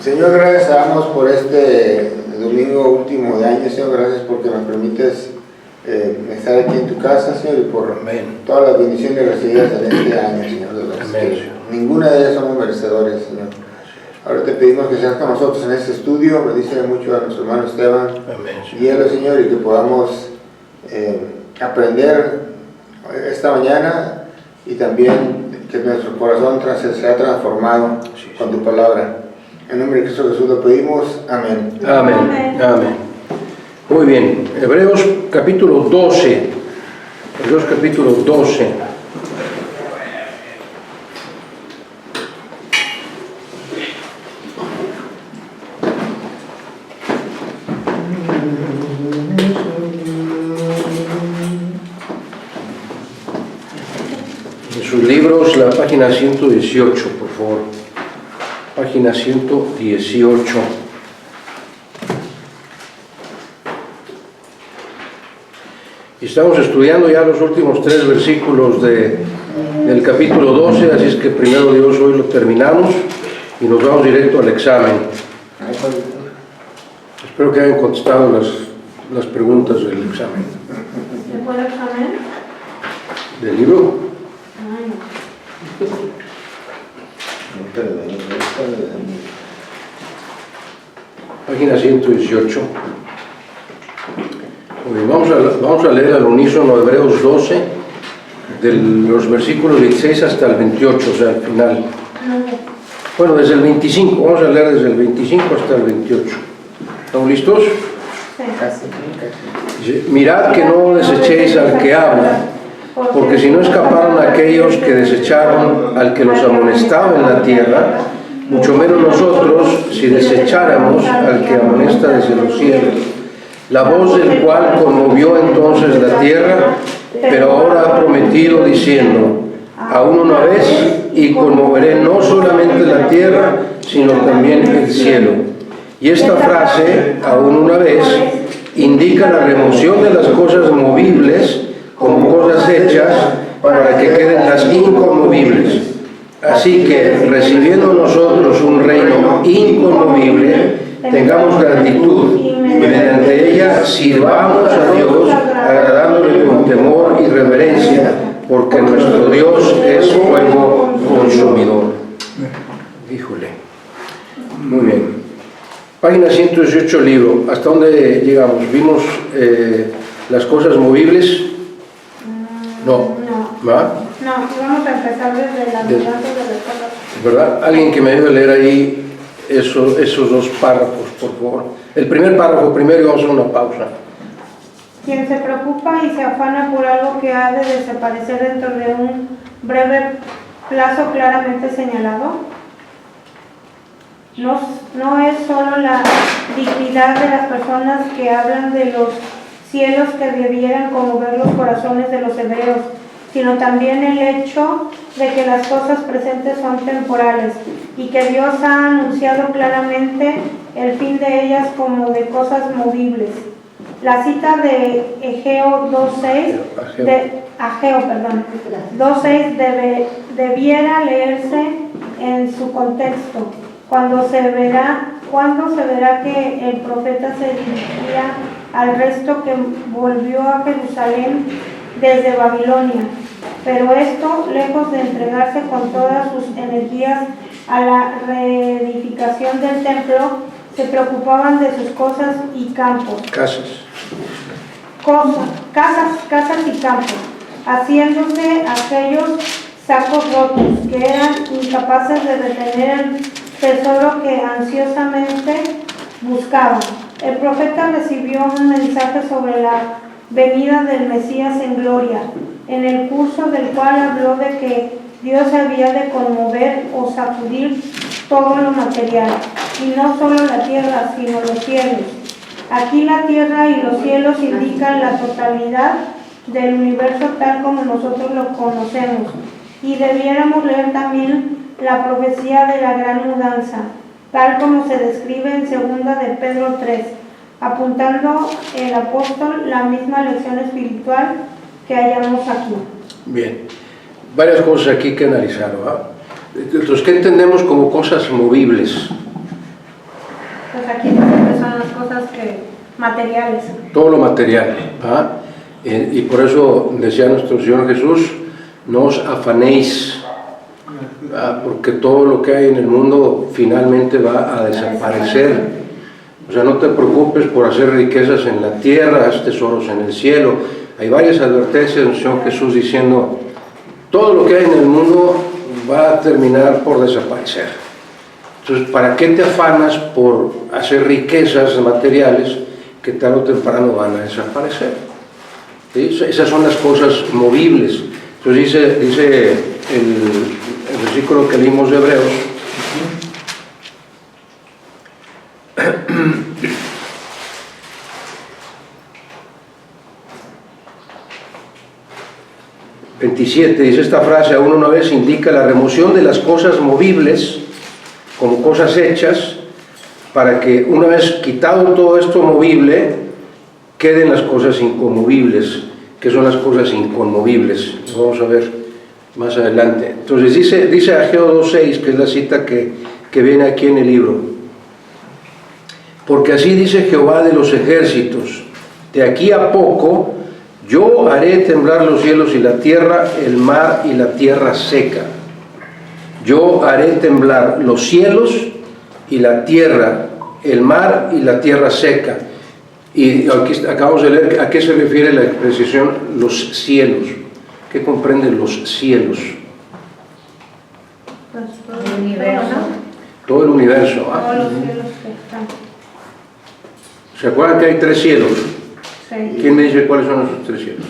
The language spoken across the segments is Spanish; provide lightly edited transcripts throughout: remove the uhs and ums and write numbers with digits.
Señor, gracias damos por este domingo último de año, Señor, gracias porque me permites estar aquí en tu casa, Señor, y por todas las bendiciones recibidas en este año, Señor, de las que ninguna de ellas somos merecedores, Señor. Ahora te pedimos que seas con nosotros en este estudio, bendice mucho a nuestro hermano Esteban, guíalo, Señor, y que podamos aprender esta mañana y también que nuestro corazón sea transformado con tu palabra. En nombre de Cristo Jesús lo pedimos. Amén. Amén. Amén. Muy bien. Hebreos capítulo 12. Hebreos capítulo 12. En sus libros, la página 118, por favor. Página 118. Estamos estudiando ya los últimos 3 versículos del capítulo 12, así es que primero Dios hoy lo terminamos y nos vamos directo al examen. Espero que hayan contestado las preguntas del examen. ¿Se puede examen? ¿Del libro? Página 118. Vamos a leer al unísono Hebreos 12, de los versículos 16 hasta el 28, o sea, al final. Bueno, desde el 25, vamos a leer desde el 25 hasta el 28. ¿Estamos listos? Sí. Mirad que no desechéis al que habla, porque si no escaparon aquellos que desecharon al que los amonestaba en la tierra, mucho menos nosotros si desecháramos al que amonesta desde los cielos, la voz del cual conmovió entonces la tierra, pero ahora ha prometido diciendo, aún una vez, y conmoveré no solamente la tierra, sino también el cielo. Y esta frase, aún una vez, indica la remoción de las cosas movibles como cosas hechas para que queden las inconmovibles. Así que, recibiendo nosotros un reino inconmovible, tengamos gratitud y mediante ella sirvamos a Dios, agradándole con temor y reverencia, porque nuestro Dios es fuego consumidor. Híjole. Muy bien. Página 118, libro. ¿Hasta dónde llegamos? ¿Vimos las cosas movibles? No. ¿Va? No, vamos a empezar desde la mudanza de las cosas. ¿Verdad? Alguien que me ayude a leer ahí esos 2 párrafos, por favor. El primer párrafo primero y vamos a hacer una pausa. Quien se preocupa y se afana por algo que ha de desaparecer dentro de un breve plazo claramente señalado, no es solo la dignidad de las personas que hablan de los cielos que debieran conmover los corazones de los hebreos, sino también el hecho de que las cosas presentes son temporales y que Dios ha anunciado claramente el fin de ellas como de cosas movibles. La cita de Ageo 2.6 debiera leerse en su contexto, cuando se verá que el profeta se dirigía al resto que volvió a Jerusalén desde Babilonia. Pero esto, lejos de entregarse con todas sus energías a la reedificación del templo, se preocupaban de sus cosas y campos. Casas y campos, haciéndose aquellos sacos rotos que eran incapaces de retener el tesoro que ansiosamente buscaban. El profeta recibió un mensaje sobre la venida del Mesías en gloria, en el curso del cual habló de que Dios había de conmover o sacudir todo lo material, y no solo la tierra, sino los cielos. Aquí la tierra y los cielos indican la totalidad del universo tal como nosotros lo conocemos, y debiéramos leer también la profecía de la gran mudanza, tal como se describe en 2 de Pedro 3, apuntando el apóstol la misma lección espiritual que hallamos aquí. Bien, varias cosas aquí que analizar, ¿verdad? Entonces, ¿qué entendemos como cosas movibles? Pues aquí dice que son las cosas que materiales. Todo lo material. ¿Ah? Y por eso decía nuestro Señor Jesús, no os afanéis, porque todo lo que hay en el mundo finalmente va a desaparecer. O sea, no te preocupes por hacer riquezas en la tierra, haz tesoros en el cielo. Hay varias advertencias del Señor Jesús diciendo, todo lo que hay en el mundo va a terminar por desaparecer. Entonces, ¿para qué te afanas por hacer riquezas materiales que tarde o temprano van a desaparecer? ¿Sí? Esas son las cosas movibles. Entonces dice el versículo que leímos de Hebreos, ...27, dice esta frase, aún una vez indica la remoción de las cosas movibles como cosas hechas, para que una vez quitado todo esto movible, queden las cosas inconmovibles. ¿Qué son las cosas inconmovibles? Lo vamos a ver más adelante. Entonces dice Ageo 2.6, que es la cita que viene aquí en el libro. Porque así dice Jehová de los ejércitos, de aquí a poco yo haré temblar los cielos y la tierra, el mar y la tierra seca. Yo haré temblar los cielos y la tierra, el mar y la tierra seca. Y aquí acabamos de leer a qué se refiere la expresión los cielos. ¿Qué comprenden los cielos? Pues todo el universo. Todo el universo. Todos los cielos que están. ¿Se acuerdan que hay 3 cielos? Sí. ¿Quién me dice cuáles son esos 3 cielos?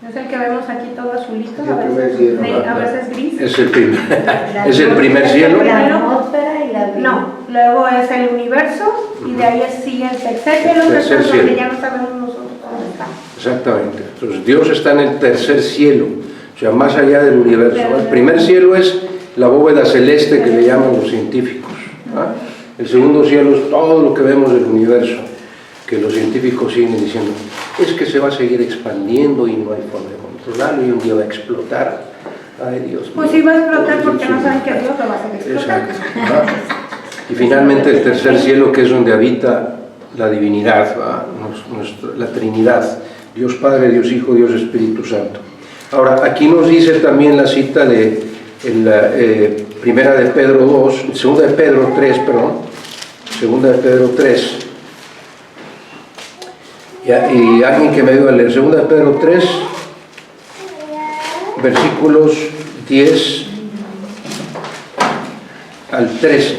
Es el que vemos aquí todo azulito, El a primer veces, cielo. a veces gris. Es el primer cielo. La atmósfera y la vida. No, luego es el universo y de ahí sigue el tercer cielo, que es tercer donde cielo. ya no sabemos nosotros dónde está. Exactamente. Entonces Dios está en el tercer cielo, o sea, más allá del universo. El primer cielo es la bóveda celeste que le llaman los científicos. ¿Ah? El segundo cielo es todo lo que vemos del universo, que los científicos siguen diciendo, es que se va a seguir expandiendo y no hay forma de controlarlo y un día va a explotar. Ay, Dios mío. Pues sí va a explotar porque no saben que Dios lo va a hacer explotar. Exacto. ¿Ah? Y finalmente el tercer cielo, que es donde habita la divinidad, ¿ah? La Trinidad, Dios Padre, Dios Hijo, Dios Espíritu Santo. Ahora, aquí nos dice también la cita de primera de Pedro 2, segunda de Pedro 3, perdón, segunda de Pedro 3, y alguien que me ayude a leer, segunda de Pedro 3, versículos 10 al 13,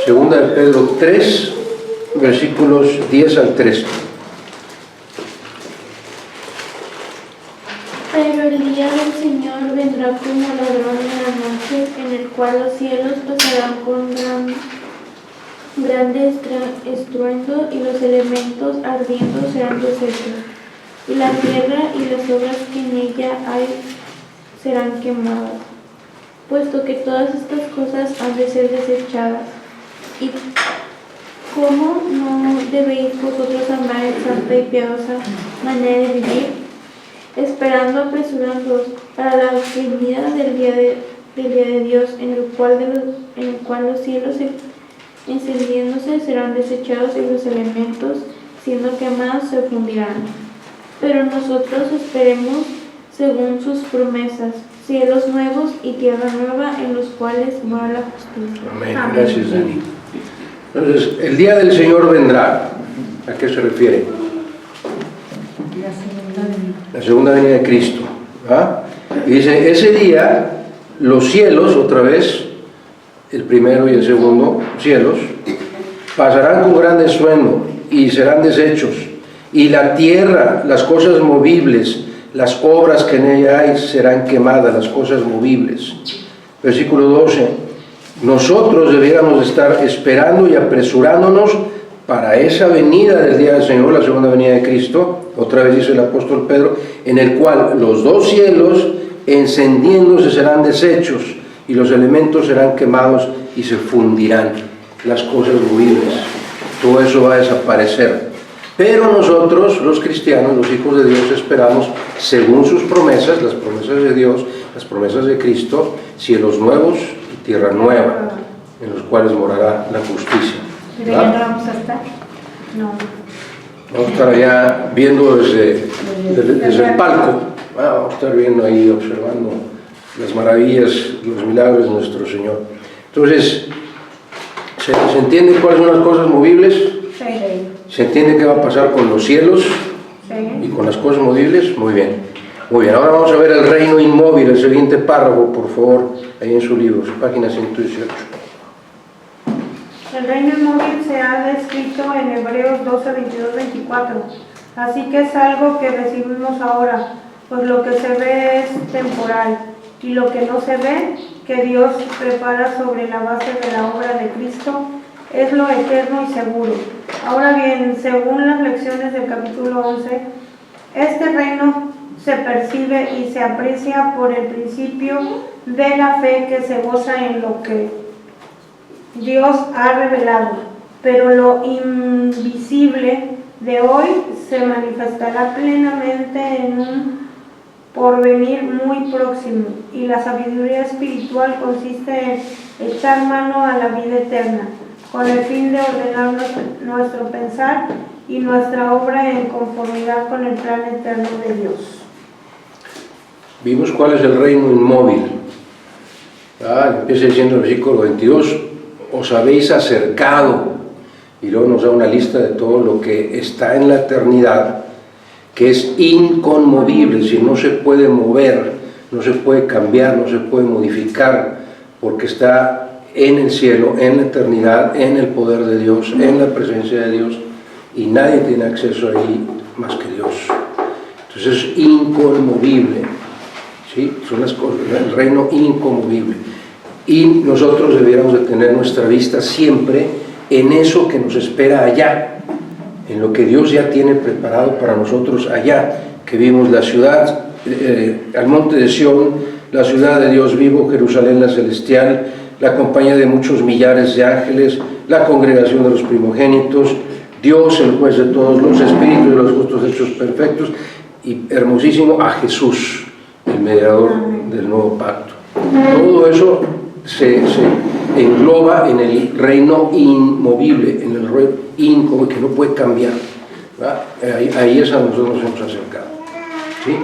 segunda de Pedro 3, versículos 10 al 13. Pero el día del Señor vendrá como ladrón en la noche, en el cual los cielos pasarán con grande estruendo y los elementos ardiendo serán deshechos, y la tierra y las obras que en ella hay serán quemadas, puesto que todas estas cosas han de ser desechadas. ¿Y cómo no debéis vosotros amar en santa y piadosa manera de vivir? Esperando apresurándoos para la venida del día de Dios, en el cual los cielos encendiéndose serán desechados y los elementos, siendo quemados, se fundirán. Pero nosotros esperemos según sus promesas, cielos nuevos y tierra nueva, en los cuales mora la justicia. Amén. Gracias, Dani. Entonces, el día del Señor vendrá. ¿A qué se refiere? La segunda venida de Cristo. ¿Ah? Y dice, ese día los cielos, otra vez, el primero y el segundo cielos, pasarán con gran estruendo y serán deshechos, y la tierra, las cosas movibles, las obras que en ella hay serán quemadas, las cosas movibles. Versículo 12, nosotros debiéramos estar esperando y apresurándonos para esa venida del día del Señor, la segunda venida de Cristo, otra vez dice el apóstol Pedro, en el cual los dos cielos encendiéndose serán deshechos y los elementos serán quemados y se fundirán, las cosas movibles, todo eso va a desaparecer. Pero nosotros, los cristianos, los hijos de Dios, esperamos, según sus promesas, las promesas de Dios, las promesas de Cristo, cielos nuevos y tierra nueva. en los cuales morará la justicia. Pero ya no vamos a estar. No. Vamos a estar allá viendo desde el palco. Vamos a estar viendo ahí, observando las maravillas, los milagros de nuestro Señor. Entonces, ¿se entiende cuáles son las cosas movibles? Sí. ¿Se entiende qué va a pasar con los cielos y Sí. con las cosas movibles? Muy bien. Muy bien, ahora vamos a ver el reino inmóvil, el siguiente párrafo, por favor, ahí en su libro, página 118. El reino inmóvil se ha descrito en Hebreos 12, 22, 24. Así que es algo que recibimos ahora, pues lo que se ve es temporal, y lo que no se ve, que Dios prepara sobre la base de la obra de Cristo, es lo eterno y seguro. Ahora bien, según las lecciones del capítulo 11, este reino se percibe y se aprecia por el principio de la fe que se goza en lo que Dios ha revelado, pero lo invisible de hoy se manifestará plenamente en un porvenir muy próximo, y la sabiduría espiritual consiste en echar mano a la vida eterna, con el fin de ordenar nuestro pensar y nuestra obra en conformidad con el plan eterno de Dios. Vimos cuál es el reino inmóvil. Empieza diciendo el versículo 22, os habéis acercado, y luego nos da una lista de todo lo que está en la eternidad, que es inconmovible, si no se puede mover, no se puede cambiar, no se puede modificar, porque está en el cielo, en la eternidad, en el poder de Dios, en la presencia de Dios, y nadie tiene acceso ahí más que Dios. Entonces es inconmovible, ¿sí? Son las cosas, el reino inconmovible. Y nosotros debiéramos de tener nuestra vista siempre en eso que nos espera allá, en lo que Dios ya tiene preparado para nosotros allá, que vimos la ciudad, al monte de Sión, la ciudad de Dios vivo, Jerusalén la celestial, la compañía de muchos millares de ángeles, la congregación de los primogénitos, Dios el juez de todos, los espíritus de los justos hechos perfectos, y hermosísimo, a Jesús, el mediador del nuevo pacto. Todo eso se engloba en el reino inmovible, en el reino inconmovible, que no puede cambiar. Ahí es a donde nosotros nos hemos acercado, ¿sí?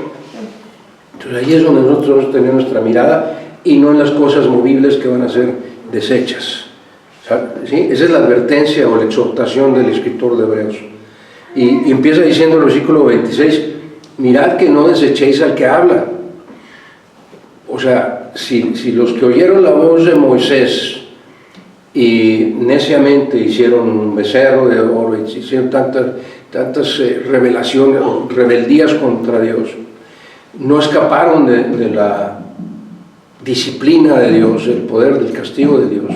Entonces ahí es donde nosotros vamos a tener nuestra mirada, y no en las cosas movibles que van a ser desechas, ¿sí? Esa es la advertencia o la exhortación del escritor de Hebreos. Y empieza diciendo el versículo 26, mirad que no desechéis al que habla. O sea, si los que oyeron la voz de Moisés y neciamente hicieron un becerro de oro, y hicieron tantas revelaciones o rebeldías contra Dios, no escaparon de la disciplina de Dios, el poder del castigo de Dios.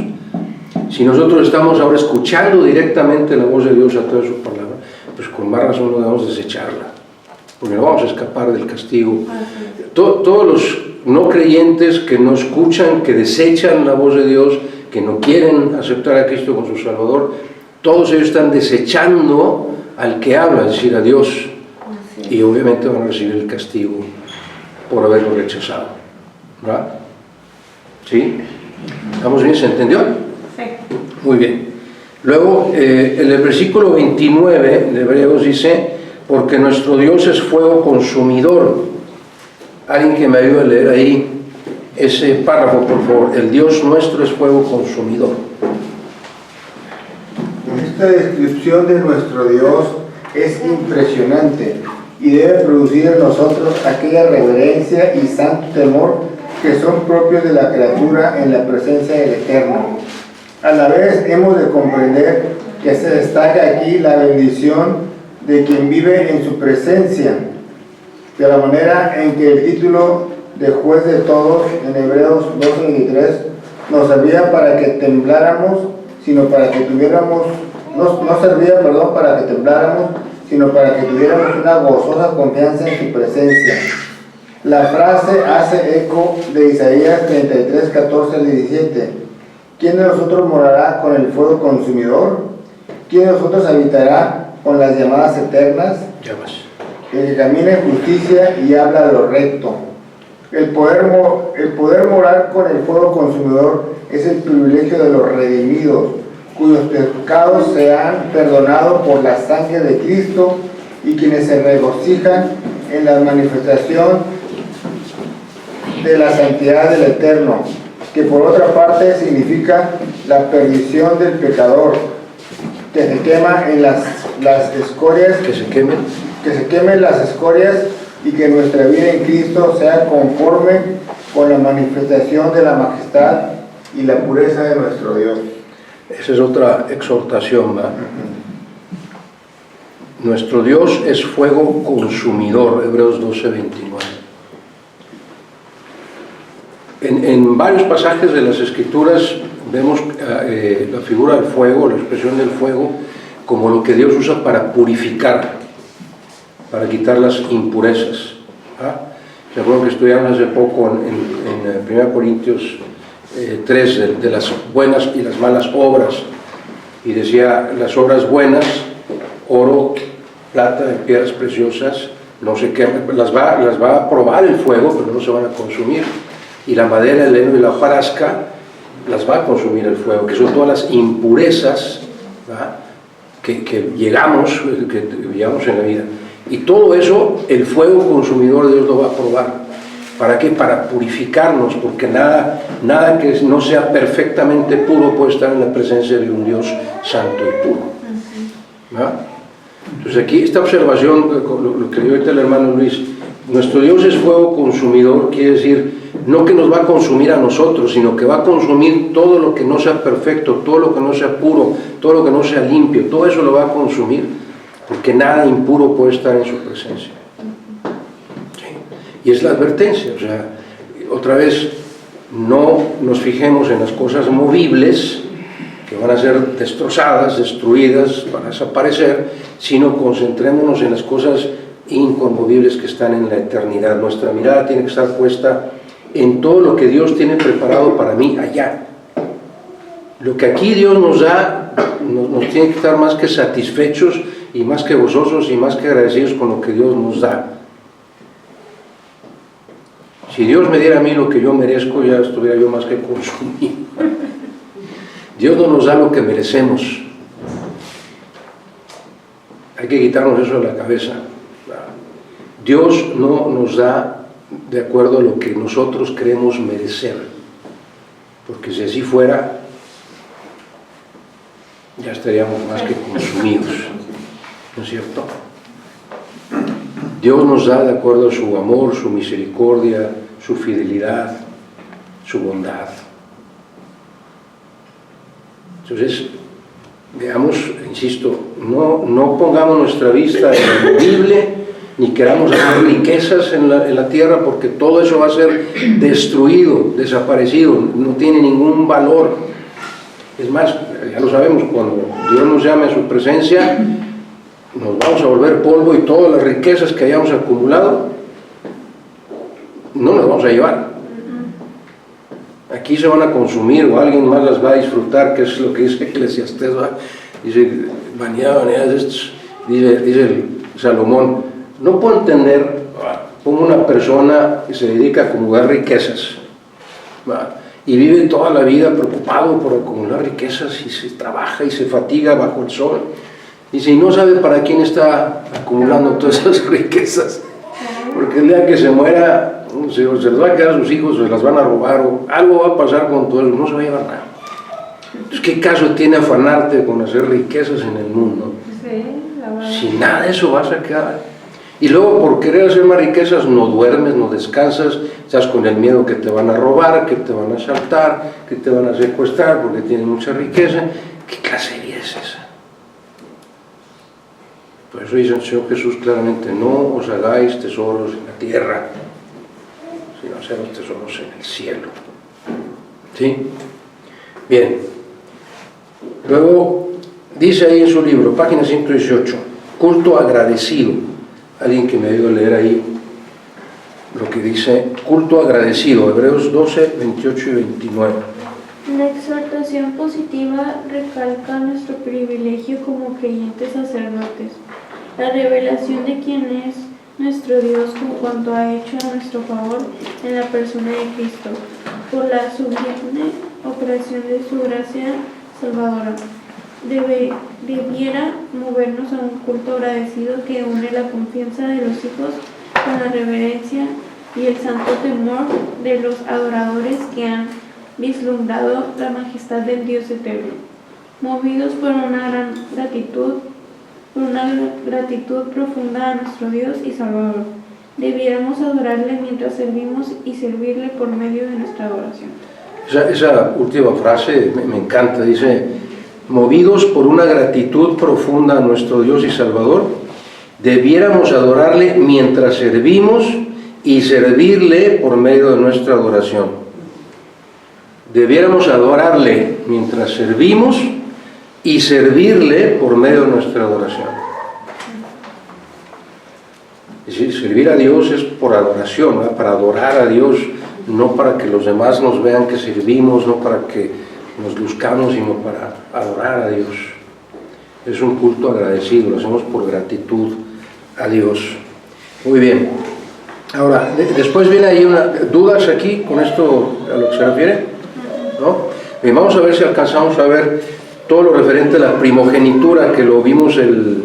Si nosotros estamos ahora escuchando directamente la voz de Dios a través de su palabra, pues con más razón no debemos desecharla, porque no vamos a escapar del castigo. Todos los no creyentes que no escuchan, que desechan la voz de Dios, que no quieren aceptar a Cristo como su Salvador, todos ellos están desechando al que habla, es decir, a Dios, y obviamente van a recibir el castigo por haberlo rechazado, ¿verdad? ¿Sí? ¿Estamos bien? ¿Se entendió? Sí. Muy bien. Luego, en el versículo 29 de Hebreos dice, porque nuestro Dios es fuego consumidor. Alguien que me ayude a leer ahí ese párrafo, por favor. El Dios nuestro es fuego consumidor. Esta descripción de nuestro Dios es impresionante y debe producir en nosotros aquella reverencia y santo temor que son propios de la criatura en la presencia del Eterno. A la vez hemos de comprender que se destaca aquí la bendición de quien vive en su presencia, de la manera en que el título de juez de todos en Hebreos 12:23 nos servía para que tembláramos, sino para que tuviéramos, no servía, para que tembláramos, sino para que tuviéramos una gozosa confianza en su presencia. La frase hace eco de Isaías 33:14-17. ¿Quién de nosotros morará con el fuego consumidor? ¿Quién de nosotros habitará con las llamadas eternas? Llamas. El que camina en justicia y habla lo recto, El poder morar con el fuego consumidor es el privilegio de los redimidos, cuyos pecados se han perdonado por la sangre de Cristo y quienes se regocijan en la manifestación de la santidad del Eterno, que por otra parte significa la perdición del pecador, que se quema en las escorias, que se quemen las escorias, y que nuestra vida en Cristo sea conforme con la manifestación de la majestad y la pureza de nuestro Dios. Esa es otra exhortación, ¿verdad? Nuestro Dios es fuego consumidor, Hebreos 12:29. En varios pasajes de las Escrituras vemos la figura del fuego, la expresión del fuego, como lo que Dios usa para purificar, para quitar las impurezas. Se acuerdan que estudiamos hace poco en 1 Corintios 3 de las buenas y las malas obras, y decía las obras buenas, oro, plata y piedras preciosas, no se queman, las va a probar el fuego, pero no se van a consumir, y la madera, el heno y la hojarasca las va a consumir el fuego, que son todas las impurezas, ¿verdad?, que llegamos en la vida. Y todo eso, el fuego consumidor de Dios lo va a probar. ¿Para qué? Para purificarnos, porque nada que no sea perfectamente puro puede estar en la presencia de un Dios santo y puro. ¿Verdad? Entonces aquí esta observación, lo que dio ahorita el hermano Luis, nuestro Dios es fuego consumidor, quiere decir, no que nos va a consumir a nosotros, sino que va a consumir todo lo que no sea perfecto, todo lo que no sea puro, todo lo que no sea limpio, todo eso lo va a consumir, porque nada impuro puede estar en su presencia. ¿Sí? Y es la advertencia, o sea, otra vez, no nos fijemos en las cosas movibles, que van a ser destrozadas, destruidas, van a desaparecer, sino concentrémonos en las cosas inconmovibles que están en la eternidad. Nuestra mirada tiene que estar puesta en todo lo que Dios tiene preparado para mí allá. Lo que aquí Dios nos da, nos tiene que estar más que satisfechos y más que gozosos y más que agradecidos con lo que Dios nos da. Si Dios me diera a mí lo que yo merezco, ya estuviera yo más que consumido. Dios no nos da lo que merecemos. Hay que quitarnos eso de la cabeza. Dios no nos da de acuerdo a lo que nosotros creemos merecer, porque si así fuera, ya estaríamos más que consumidos, ¿no es cierto? Dios nos da de acuerdo a su amor, su misericordia, su fidelidad, su bondad. Entonces, veamos, insisto, no pongamos nuestra vista en lo movible, ni queramos hacer riquezas en la tierra, porque todo eso va a ser destruido, desaparecido, no tiene ningún valor. Es más, ya lo sabemos, cuando Dios nos llame a su presencia, nos vamos a volver polvo y todas las riquezas que hayamos acumulado no las vamos a llevar. Aquí se van a consumir o alguien más las va a disfrutar, que es lo que dice Eclesiastés, dice, vanidad de estos, dice el Salomón. No puedo entender cómo una persona que se dedica a acumular riquezas y vive toda la vida preocupado por acumular riquezas y se trabaja y se fatiga bajo el sol. Dice, y no sabe para quién está acumulando todas esas riquezas, porque el día que se muera, se les va a quedar a sus hijos, se las van a robar, o algo va a pasar con todo eso, no se va a llevar nada. Entonces, ¿qué caso tiene afanarte con hacer riquezas en el mundo? Si nada de eso vas a quedar. Y luego, por querer hacer más riquezas, no duermes, no descansas, estás con el miedo que te van a robar, que te van a asaltar, que te van a secuestrar porque tienes mucha riqueza. ¿Qué clase de vida es esa? Por eso dice el Señor Jesús claramente, no os hagáis tesoros en la tierra, sino hacer los tesoros en el cielo. ¿Sí? Bien. Luego, dice ahí en su libro, página 118, culto agradecido. Alguien que me ayude a leer ahí lo que dice culto agradecido, Hebreos 12, 28 y 29. La exhortación positiva recalca nuestro privilegio como creyentes sacerdotes, la revelación de quién es nuestro Dios con cuanto ha hecho a nuestro favor en la persona de Cristo, por la sublime operación de su gracia salvadora. Debiera movernos a un culto agradecido que une la confianza de los hijos con la reverencia y el santo temor de los adoradores que han vislumbrado la majestad del Dios eterno. Movidos por una gratitud profunda a nuestro Dios y Salvador, debiéramos adorarle mientras servimos y servirle por medio de nuestra adoración. Esa última frase me encanta, dice: movidos por una gratitud profunda a nuestro Dios y Salvador, debiéramos adorarle mientras servimos y servirle por medio de nuestra adoración. Debiéramos adorarle mientras servimos y servirle por medio de nuestra adoración. Es decir, servir a Dios es por adoración, ¿verdad? Para adorar a Dios, no para que los demás nos vean que servimos, no para que nos luzcamos, sino para adorar a Dios. Es un culto agradecido, lo hacemos por gratitud a Dios. Muy bien. Ahora, después viene ahí dudas aquí con esto a lo que se refiere, ¿no? Bien, vamos a ver si alcanzamos a ver todo lo referente a la primogenitura que lo vimos el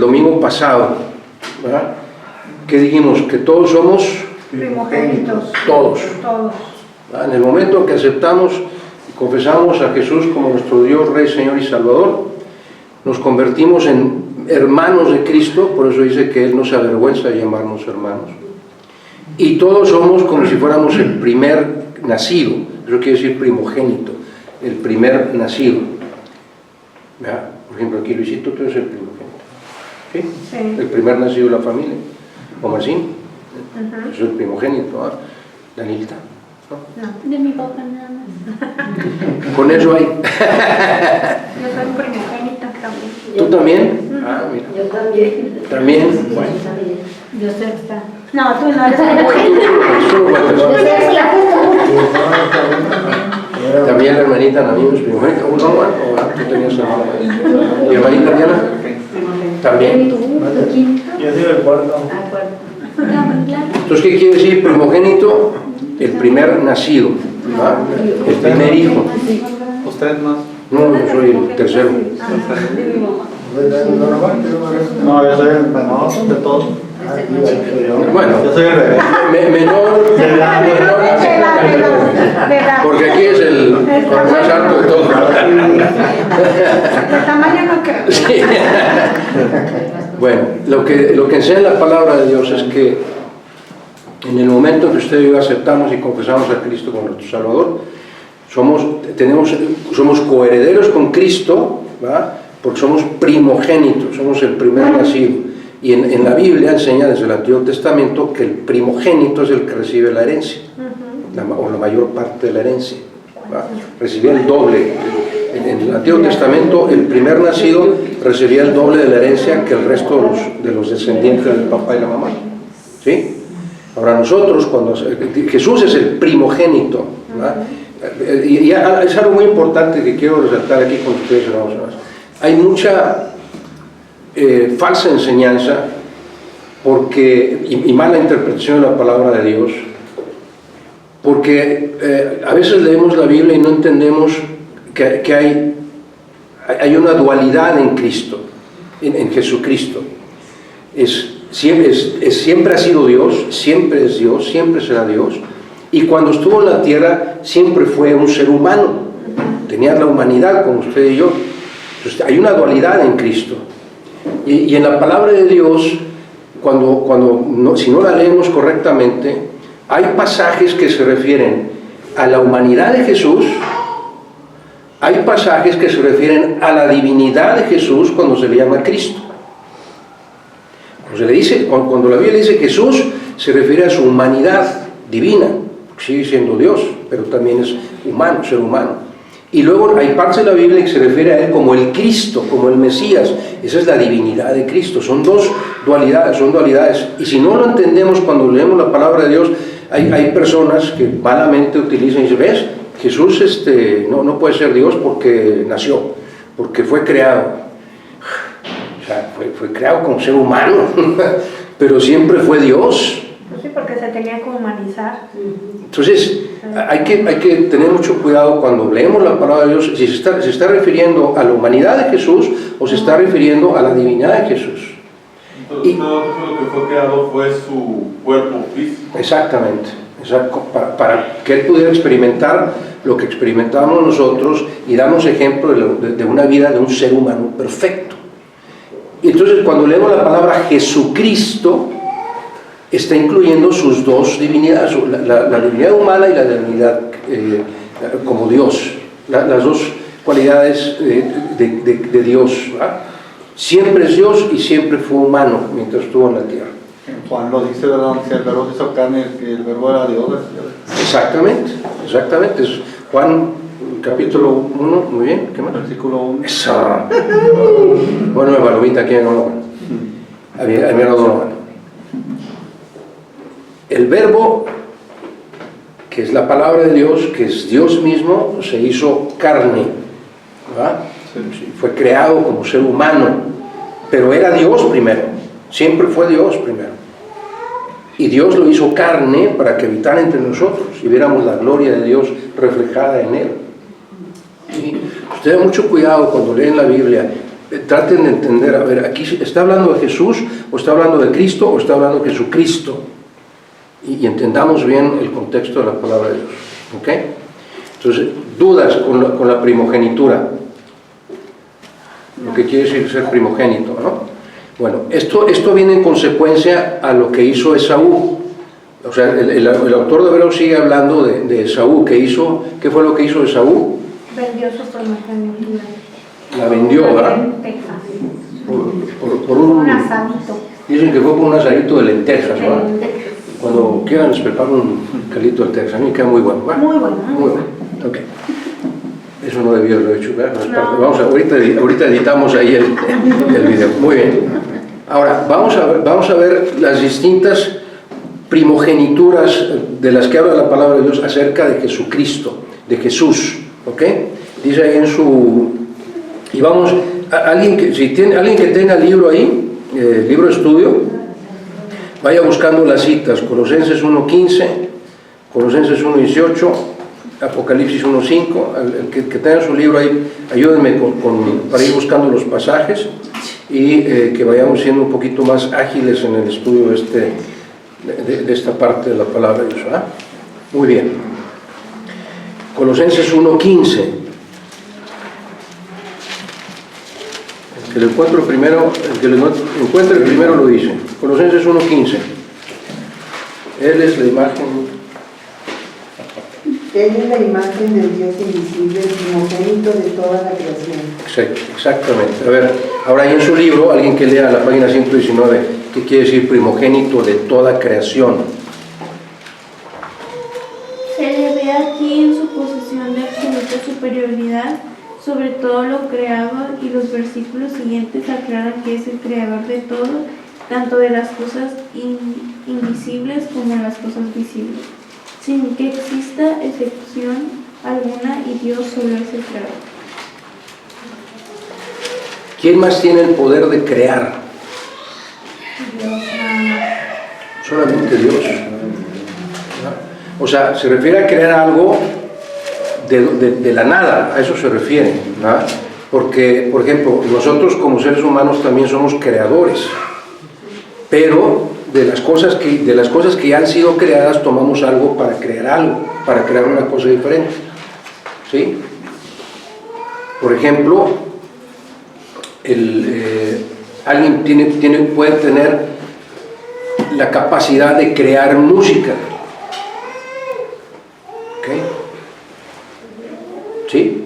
domingo pasado, ¿verdad? ¿Qué dijimos? Que todos somos primogénitos. Todos. ¿Verdad? En el momento que aceptamos y confesamos a Jesús como nuestro Dios, Rey, Señor y Salvador, nos convertimos en hermanos de Cristo, por eso dice que Él no se avergüenza de llamarnos hermanos. Y todos somos como si fuéramos el primer nacido, eso quiere decir primogénito, el primer nacido. ¿Verdad? Por ejemplo, aquí Luisito, tú eres el primogénito. ¿Sí? Sí. El primer nacido de la familia. O Marcín, es el primogénito. ¿Ah? Danilita. ¿No? De mi papá nada más. Con eso hay. Yo soy primogénita también. ¿Tú también? Ah, mira. Yo también. ¿También? Bueno. Yo sexta. No, tú no eres primogénita. Solo cuentas. Yo sé la También la hermanita Naví es primogénita. ¿O no? Tú tenías a ¿y hermanita Diana? También. Yo soy el cuarto. Entonces, ¿qué quiere decir primogénito? El primer nacido, ¿verdad? El primer hijo. ¿Ustedes más? No, yo soy el tercero. No, yo soy el menor de todos. Bueno, Yo soy el bebé. menor, porque aquí es el más alto de todos. De tamaño no creo. Sí. Bueno, lo que enseña la palabra de Dios es que en el momento en que usted y yo aceptamos y confesamos a Cristo como nuestro Salvador, somos coherederos con Cristo, ¿verdad? Porque somos primogénitos, somos el primer nacido. Y en la Biblia enseña desde el Antiguo Testamento que el primogénito es el que recibe la herencia, o la mayor parte de la herencia, ¿verdad? Recibía el doble. En el Antiguo Testamento el primer nacido recibía el doble de la herencia que el resto de los descendientes del papá y la mamá. ¿Sí? Ahora nosotros, cuando Jesús es el primogénito, ¿verdad? Y es algo muy importante que quiero resaltar aquí con ustedes, hermanos. Hay mucha falsa enseñanza y mala interpretación de la palabra de Dios, porque a veces leemos la Biblia y no entendemos que hay una dualidad en Cristo, en Jesucristo. Siempre ha sido Dios, siempre es Dios, siempre será Dios, y cuando estuvo en la tierra siempre fue un ser humano, tenía la humanidad como usted y yo. Entonces, hay una dualidad en Cristo, y en la palabra de Dios, si no la leemos correctamente, hay pasajes que se refieren a la humanidad de Jesús, hay pasajes que se refieren a la divinidad de Jesús cuando se le llama Cristo. Cuando la Biblia dice Jesús, se refiere a su humanidad divina, sigue siendo Dios, pero también es humano, ser humano. Y luego hay partes de la Biblia que se refiere a Él como el Cristo, como el Mesías. Esa es la divinidad de Cristo. Son dos dualidades. Y si no lo entendemos cuando leemos la palabra de Dios, hay personas que malamente utilizan y dicen, ¿ves? Jesús no puede ser Dios porque nació, porque fue creado. O sea, fue creado como ser humano. pero siempre fue Dios. Pues sí, porque se tenía que humanizar. Entonces, hay que tener mucho cuidado cuando leemos la palabra de Dios, si se está refiriendo a la humanidad de Jesús o se está refiriendo a la divinidad de Jesús. Entonces, todo lo que fue creado fue su cuerpo físico. Exactamente, para que Él pudiera experimentar lo que experimentamos nosotros y darnos ejemplo de una vida de un ser humano perfecto. Y entonces, cuando leemos la palabra Jesucristo, está incluyendo sus dos divinidades, la divinidad humana y la divinidad como Dios, las dos cualidades de Dios, ¿verdad? Siempre es Dios y siempre fue humano mientras estuvo en la tierra. En Juan lo dice, ¿verdad? Si el verbo se hizo carne, el verbo era Dios. Exactamente, exactamente. Es Juan capítulo 1, muy bien, ¿qué más? Versículo 1. Eso. Bueno, me palomita aquí en Donovan. A mi hermano Donovan. El verbo, que es la palabra de Dios, que es Dios mismo, se hizo carne, ¿verdad? Sí, fue creado como ser humano, pero era Dios primero, siempre fue Dios primero. Y Dios lo hizo carne para que habitara entre nosotros y viéramos la gloria de Dios reflejada en Él. ¿Sí? Ustedes tengan mucho cuidado cuando leen la Biblia, traten de entender, a ver, aquí ¿está hablando de Jesús, o está hablando de Cristo, o está hablando de Jesucristo? Y entendamos bien el contexto de la palabra de Dios, ¿ok? Entonces, dudas con la primogenitura, lo que quiere decir ser primogénito, ¿no? Bueno, esto viene en consecuencia a lo que hizo Esaú. O sea, el autor de Hebreos sigue hablando de Esaú. ¿Qué fue lo que hizo Esaú? Vendió su primogenitura. La vendió, ¿verdad? Por un asadito. Dicen que fue por un asadito de lentejas, ¿verdad? Cuando quieran les preparo un caldito de lentejas. A mí queda muy bueno, ¿verdad? Muy bueno. Muy bueno, ok. Eso no debió haberlo hecho, ¿verdad? No. Vamos ahorita editamos ahí el video. Muy bien. Ahora, vamos a ver las distintas primogenituras de las que habla la palabra de Dios acerca de Jesucristo, de Jesús, ¿ok? Dice ahí en su... Y vamos, alguien que tenga el libro ahí, libro de estudio, vaya buscando las citas, Colosenses 1.15, Colosenses 1.18, Apocalipsis 1.5, el que tenga su libro ahí, ayúdenme para ir buscando los pasajes y que vayamos siendo un poquito más ágiles en el estudio de esta parte de la palabra de Dios, ¿verdad? Muy bien. Colosenses 1.15. El que lo encuentre primero, lo dice. Colosenses 1.15. Él es la imagen... Él es la imagen del Dios invisible, el primogénito de toda la creación. Exactamente. A ver, ahora ahí en su libro, alguien que lea la página 119, ¿qué quiere decir primogénito de toda creación? Se le ve aquí en su posición de absoluta superioridad sobre todo lo creado, y los versículos siguientes aclaran que es el creador de todo, tanto de las cosas invisibles como de las cosas visibles, sin que exista excepción alguna, y Dios solo es el creador. ¿Quién más tiene el poder de crear? Dios. Solamente Dios. O sea, se refiere a crear algo de la nada, a eso se refiere, ¿no? Porque, por ejemplo, nosotros como seres humanos también somos creadores, pero de las cosas que ya han sido creadas tomamos algo, para crear una cosa diferente, ¿sí? Por ejemplo, alguien puede tener la capacidad de crear música, ¿ok? ¿Sí?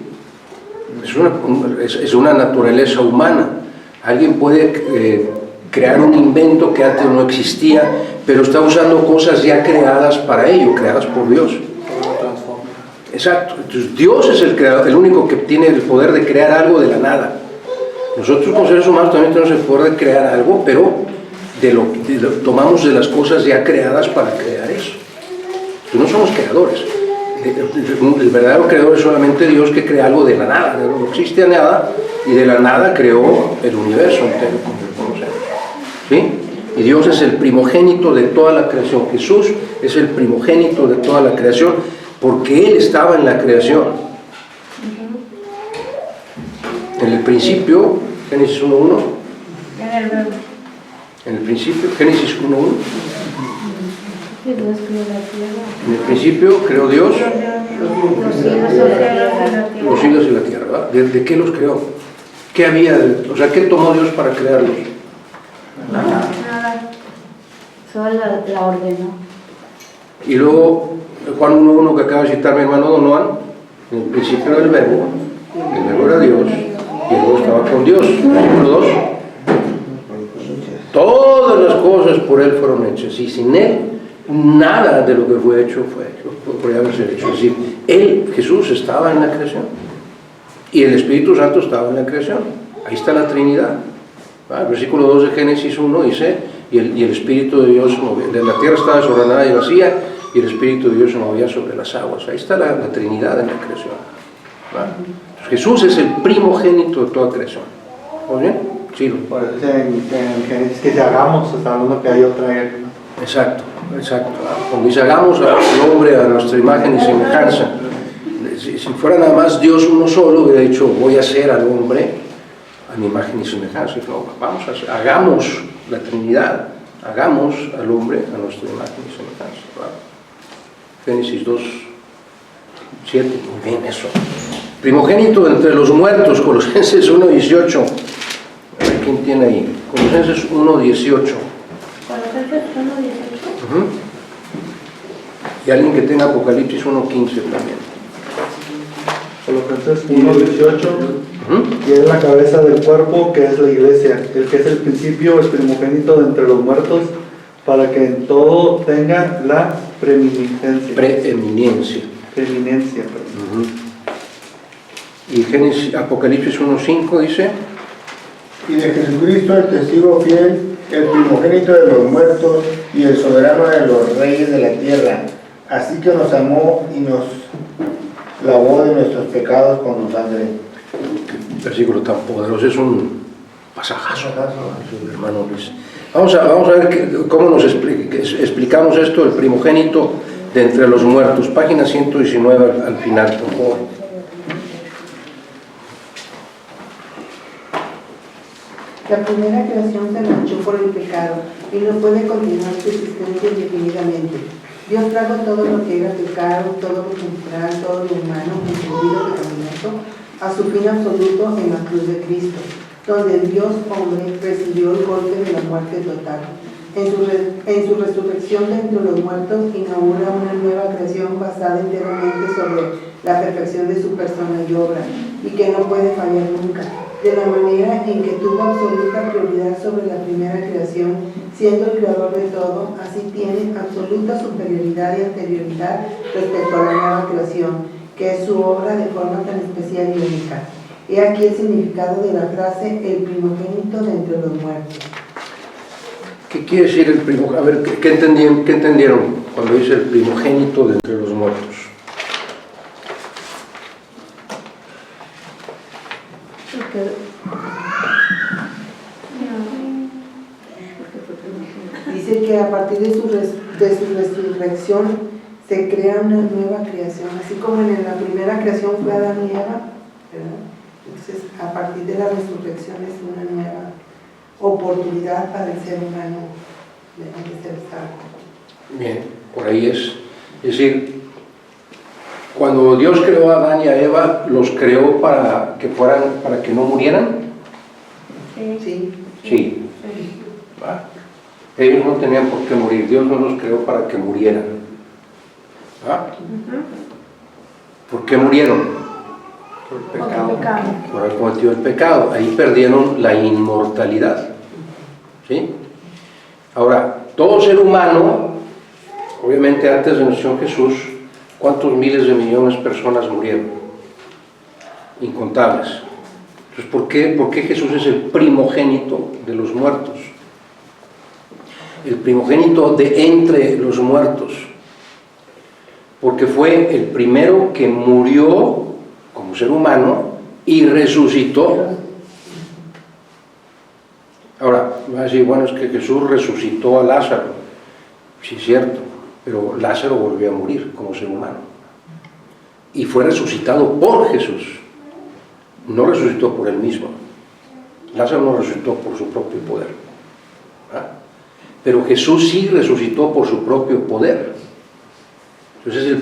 Es una naturaleza humana. Alguien puede crear un invento que antes no existía, pero está usando cosas ya creadas para ello, creadas por Dios. Exacto. Entonces Dios es el creador, el único que tiene el poder de crear algo de la nada. Nosotros como seres humanos también tenemos el poder de crear algo, pero tomamos de las cosas ya creadas para crear eso. Entonces, no somos creadores. El verdadero creador es solamente Dios, que crea algo de la nada. No existe nada, y de la nada creó el universo entero como lo conocemos, ¿sí? Y Dios es el primogénito de toda la creación. Jesús es el primogénito de toda la creación porque Él estaba en la creación. En el principio, Génesis 1.1. En el principio, Génesis 1.1. En el principio creó Dios los cielos y la tierra. ¿Verdad? ¿De qué los creó? ¿Qué había? O sea, ¿qué tomó Dios para crearlos? Nada. Solo la ordenó. Y luego, Juan 1.1 que acaba de citar mi hermano Don Juan, en el principio era el verbo era Dios, y el verbo estaba con Dios. Versículo 2. Todas las cosas por Él fueron hechas, y sin Él, nada de lo que fue hecho podría haberse hecho. Es decir, Él, Jesús, estaba en la creación, y el Espíritu Santo estaba en la creación. Ahí está la Trinidad. El versículo 2 de Génesis 1 dice, y el Espíritu de Dios se movía, la tierra estaba desordenada y vacía, y el Espíritu de Dios se movía sobre las aguas. Ahí está la Trinidad en la creación. Entonces, Jesús es el primogénito de toda creación. ¿Muy bien? Sí. En Génesis que se hagamos, está hablando que hay otra él. Exacto. Cuando dice hagamos al hombre a nuestra imagen y semejanza, si fuera nada más Dios uno solo, hubiera dicho voy a hacer al hombre a mi imagen y semejanza. No, hagamos la Trinidad, hagamos al hombre a nuestra imagen y semejanza. Génesis 2:7, muy bien eso. Primogénito entre los muertos, Colosenses 1:18. A ver quién tiene ahí. Colosenses 1:18. Colosenses 1:18. Y alguien que tenga Apocalipsis 1:15 también. Colosenses 1:18. Y es la cabeza del cuerpo, que es la iglesia, el que es el principio, el primogénito de entre los muertos, para que en todo tenga la preeminencia. Y Génesis, Apocalipsis 1:5 dice, y de Jesucristo el testigo fiel, el primogénito de los muertos y el soberano de los reyes de la tierra, así que nos amó y nos lavó de nuestros pecados con su sangre. Versículo tan poderoso, es un pasajazo, hermano Luis. Vamos a ver cómo nos explicamos esto, el primogénito de entre los muertos. Página 119 al final, por favor. La primera creación se manchó por el pecado y no puede continuar su existencia indefinidamente. Dios trajo todo lo que era pecado, todo lo temporal, todo lo humano, incluido el pecaminoso, a su fin absoluto en la cruz de Cristo, donde el Dios hombre recibió el golpe de la muerte total. En su resurrección de entre los muertos inaugura una nueva creación basada enteramente sobre la perfección de su persona y obra, y que no puede fallar nunca, de la manera en que tuvo absoluta prioridad sobre la primera creación, siendo el creador de todo, así tiene absoluta superioridad y anterioridad respecto a la nueva creación, que es su obra de forma tan especial y única. He aquí el significado de la frase, el primogénito de entre los muertos. ¿Qué quiere decir el primogénito? A ver, ¿qué entendieron cuando dice el primogénito de entre los muertos? Dice que a partir de su resurrección se crea una nueva creación, así como en la primera creación fue Adán y Eva, ¿verdad? Entonces a partir de la resurrección es una nueva oportunidad para el ser humano de ser salvo. Bien, por ahí es. Es decir, cuando Dios creó a Adán y a Eva, ¿los creó para que no murieran? Sí. ¿Va? Ellos no tenían por qué morir, Dios no los creó para que murieran. ¿Va? ¿Por qué murieron? Por el pecado. Por haber cometido el pecado. Ahí perdieron la inmortalidad. ¿Sí? Ahora, todo ser humano, obviamente antes de nació Jesús, ¿cuántos miles de millones de personas murieron? Incontables. Entonces, ¿por qué Jesús es el primogénito de los muertos? El primogénito de entre los muertos. Porque fue el primero que murió como ser humano y resucitó. Ahora, Va a decir, bueno, es que Jesús resucitó a Lázaro. Sí, es cierto, pero Lázaro volvió a morir como ser humano. Y fue resucitado por Jesús. No resucitó por él mismo. Lázaro no resucitó por su propio poder. ¿Ah? Pero Jesús sí resucitó por su propio poder. Entonces es el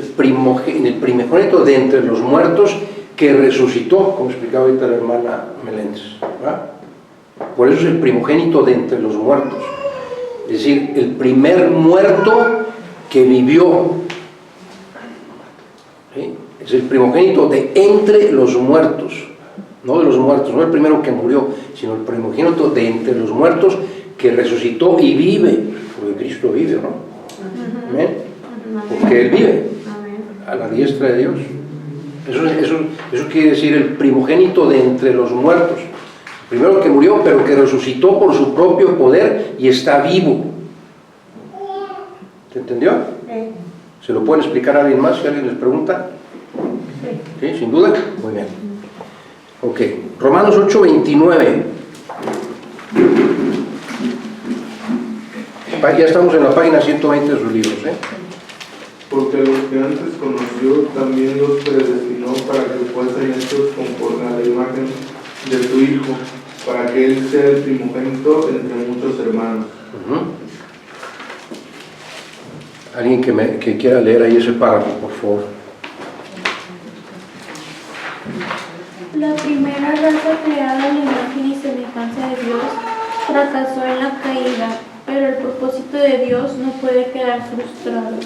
primogénito de entre los muertos que resucitó, como explicaba ahorita la hermana Meléndez. ¿Ah? Por eso es el primogénito de entre los muertos. Es decir, el primer muerto que vivió. ¿Sí? Es el primogénito de entre los muertos. No de los muertos, no el primero que murió, sino el primogénito de entre los muertos que resucitó y vive, porque Cristo vive, ¿no? ¿Amén? Porque Él vive a la diestra de Dios. Eso quiere decir el primogénito de entre los muertos. El primero que murió, pero que resucitó por su propio poder y está vivo. ¿Se entendió? Sí. ¿Se lo pueden explicar a alguien más si alguien les pregunta? Sí. ¿Sí? ¿Sin duda? Muy bien. Ok, Romanos 8:29. Ya estamos en la página 120 de sus libros, ¿eh? Porque los que antes conoció también los predestinó para que fuesen hechos conforme a la imagen de su Hijo, para que Él sea el primogénito entre muchos hermanos. Alguien que quiera leer ahí ese párrafo, por favor. La primera raza creada a la imagen y semejanza de Dios fracasó en la caída, pero el propósito de Dios no puede quedar frustrado.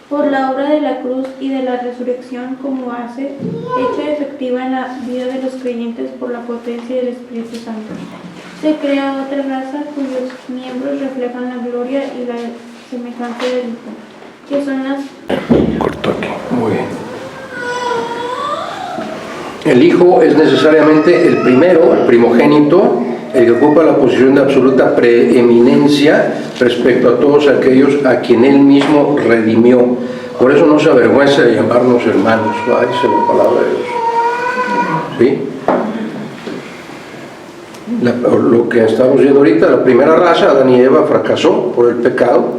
Por la obra de la cruz y de la resurrección, como hace, hecha efectiva en la vida de los creyentes por la potencia del Espíritu Santo, se crea otra raza cuyos miembros reflejan la gloria y la semejanza del Hijo, que son las... Corto aquí. Muy bien. El Hijo es necesariamente el primero, el primogénito, el que ocupa la posición de absoluta preeminencia respecto a todos aquellos a quien Él mismo redimió. Por eso no se avergüenza de llamarnos hermanos, dice la palabra de Dios. ¿Sí? Lo que estamos viendo ahorita, la primera raza, Adán y Eva, fracasó por el pecado,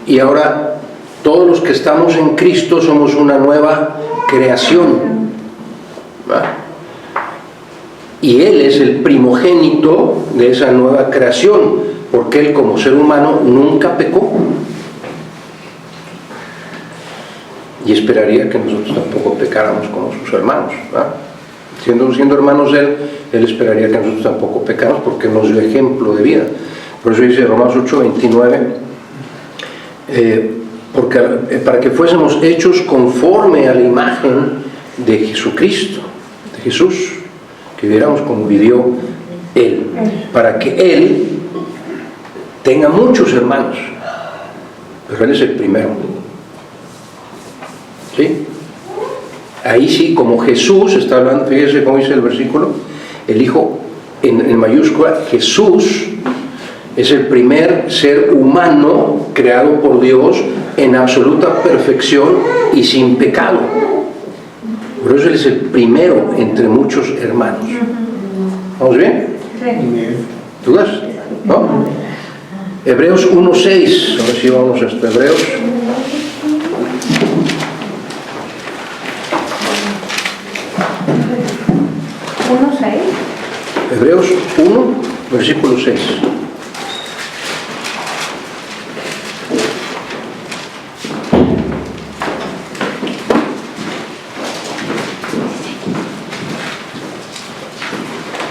y ahora todos los que estamos en Cristo somos una nueva creación. Y Él es el primogénito de esa nueva creación, porque Él como ser humano nunca pecó, y esperaría que nosotros tampoco pecáramos como sus hermanos, ¿verdad? Siendo hermanos Él esperaría que nosotros tampoco pecáramos, porque nos dio ejemplo de vida. Por eso dice Romanos 8:29, porque para que fuésemos hechos conforme a la imagen de Jesucristo, de Jesús, que viéramos como vivió Él, para que Él tenga muchos hermanos, pero Él es el primero. ¿Sí? Ahí sí, como Jesús está hablando, fíjese cómo dice el versículo, el Hijo en mayúscula, Jesús es el primer ser humano creado por Dios en absoluta perfección y sin pecado. Por eso Él es el primero entre muchos hermanos. ¿Vamos bien? Sí. ¿Dudas? ¿No? Hebreos 1:6. Ahora sí vamos hasta Hebreos. Hebreos 1, versículo 6.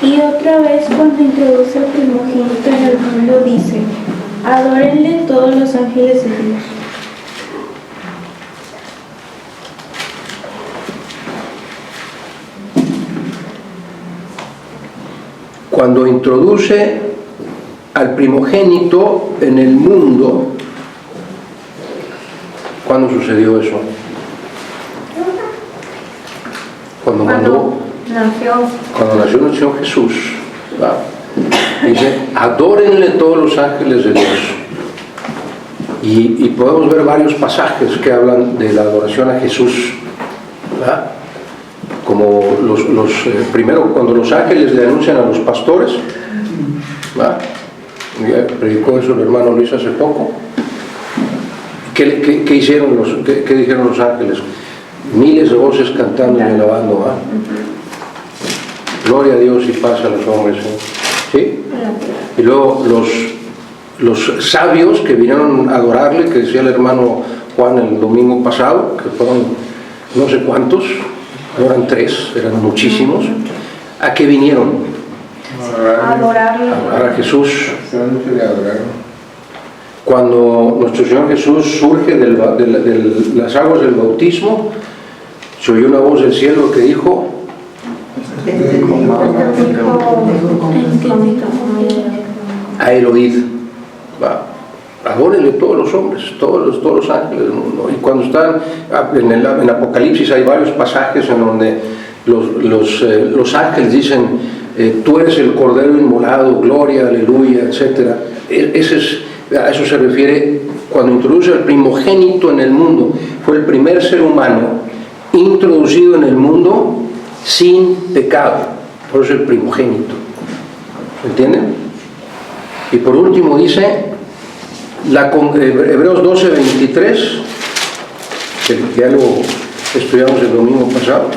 Y otra vez, cuando introduce el primogénito en el mundo, dice: adórenle todos los ángeles de Dios. Cuando introduce al primogénito en el mundo, ¿cuándo sucedió eso? Cuando nació Jesús, ¿verdad? Dice: adórenle todos los ángeles de Dios. Y podemos ver varios pasajes que hablan de la adoración a Jesús, ¿verdad? Como primero cuando los ángeles le anuncian a los pastores, ¿verdad? Ya predicó eso el hermano Luis hace poco. ¿Qué hicieron qué dijeron los ángeles? Miles de voces cantando y alabando, ¿va? Gloria a Dios y paz a los hombres, ¿sí? Y luego los sabios que vinieron a adorarle, que decía el hermano Juan el domingo pasado, que fueron no sé cuántos, no eran 3, eran muchísimos. ¿A qué vinieron? A adorarle. A adorar a Jesús. Se van mucho de adorar. Cuando nuestro Señor Jesús surge de las aguas del bautismo, se oyó una voz del cielo que dijo: a él oíd, adórenle todos los hombres, todos los ángeles del mundo. Y cuando están en Apocalipsis hay varios pasajes en donde los ángeles dicen: tú eres el Cordero inmolado, gloria, aleluya, etc. A eso se refiere cuando introduce al primogénito en el mundo. Fue el primer ser humano introducido en el mundo sin pecado, por eso el primogénito. ¿Se entienden? Y por último dice Hebreos 12:23, que ya lo estudiamos el domingo pasado.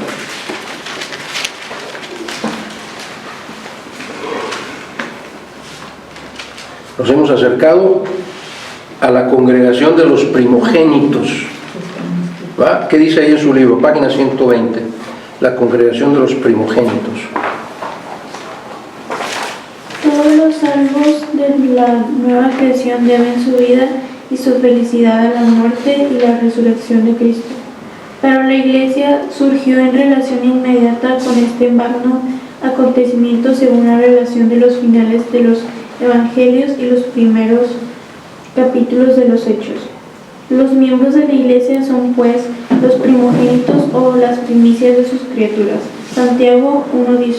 Nos hemos acercado a la congregación de los primogénitos. ¿Va? ¿Qué dice ahí en su libro? Página 120. La congregación de los primogénitos. Todos los salvos de la nueva creación deben su vida y su felicidad a la muerte y la resurrección de Cristo. Pero la Iglesia surgió en relación inmediata con este magno acontecimiento según la relación de los finales de los Evangelios y los primeros capítulos de los Hechos. Los miembros de la Iglesia son pues los primogénitos o las primicias de sus criaturas. Santiago 1:18.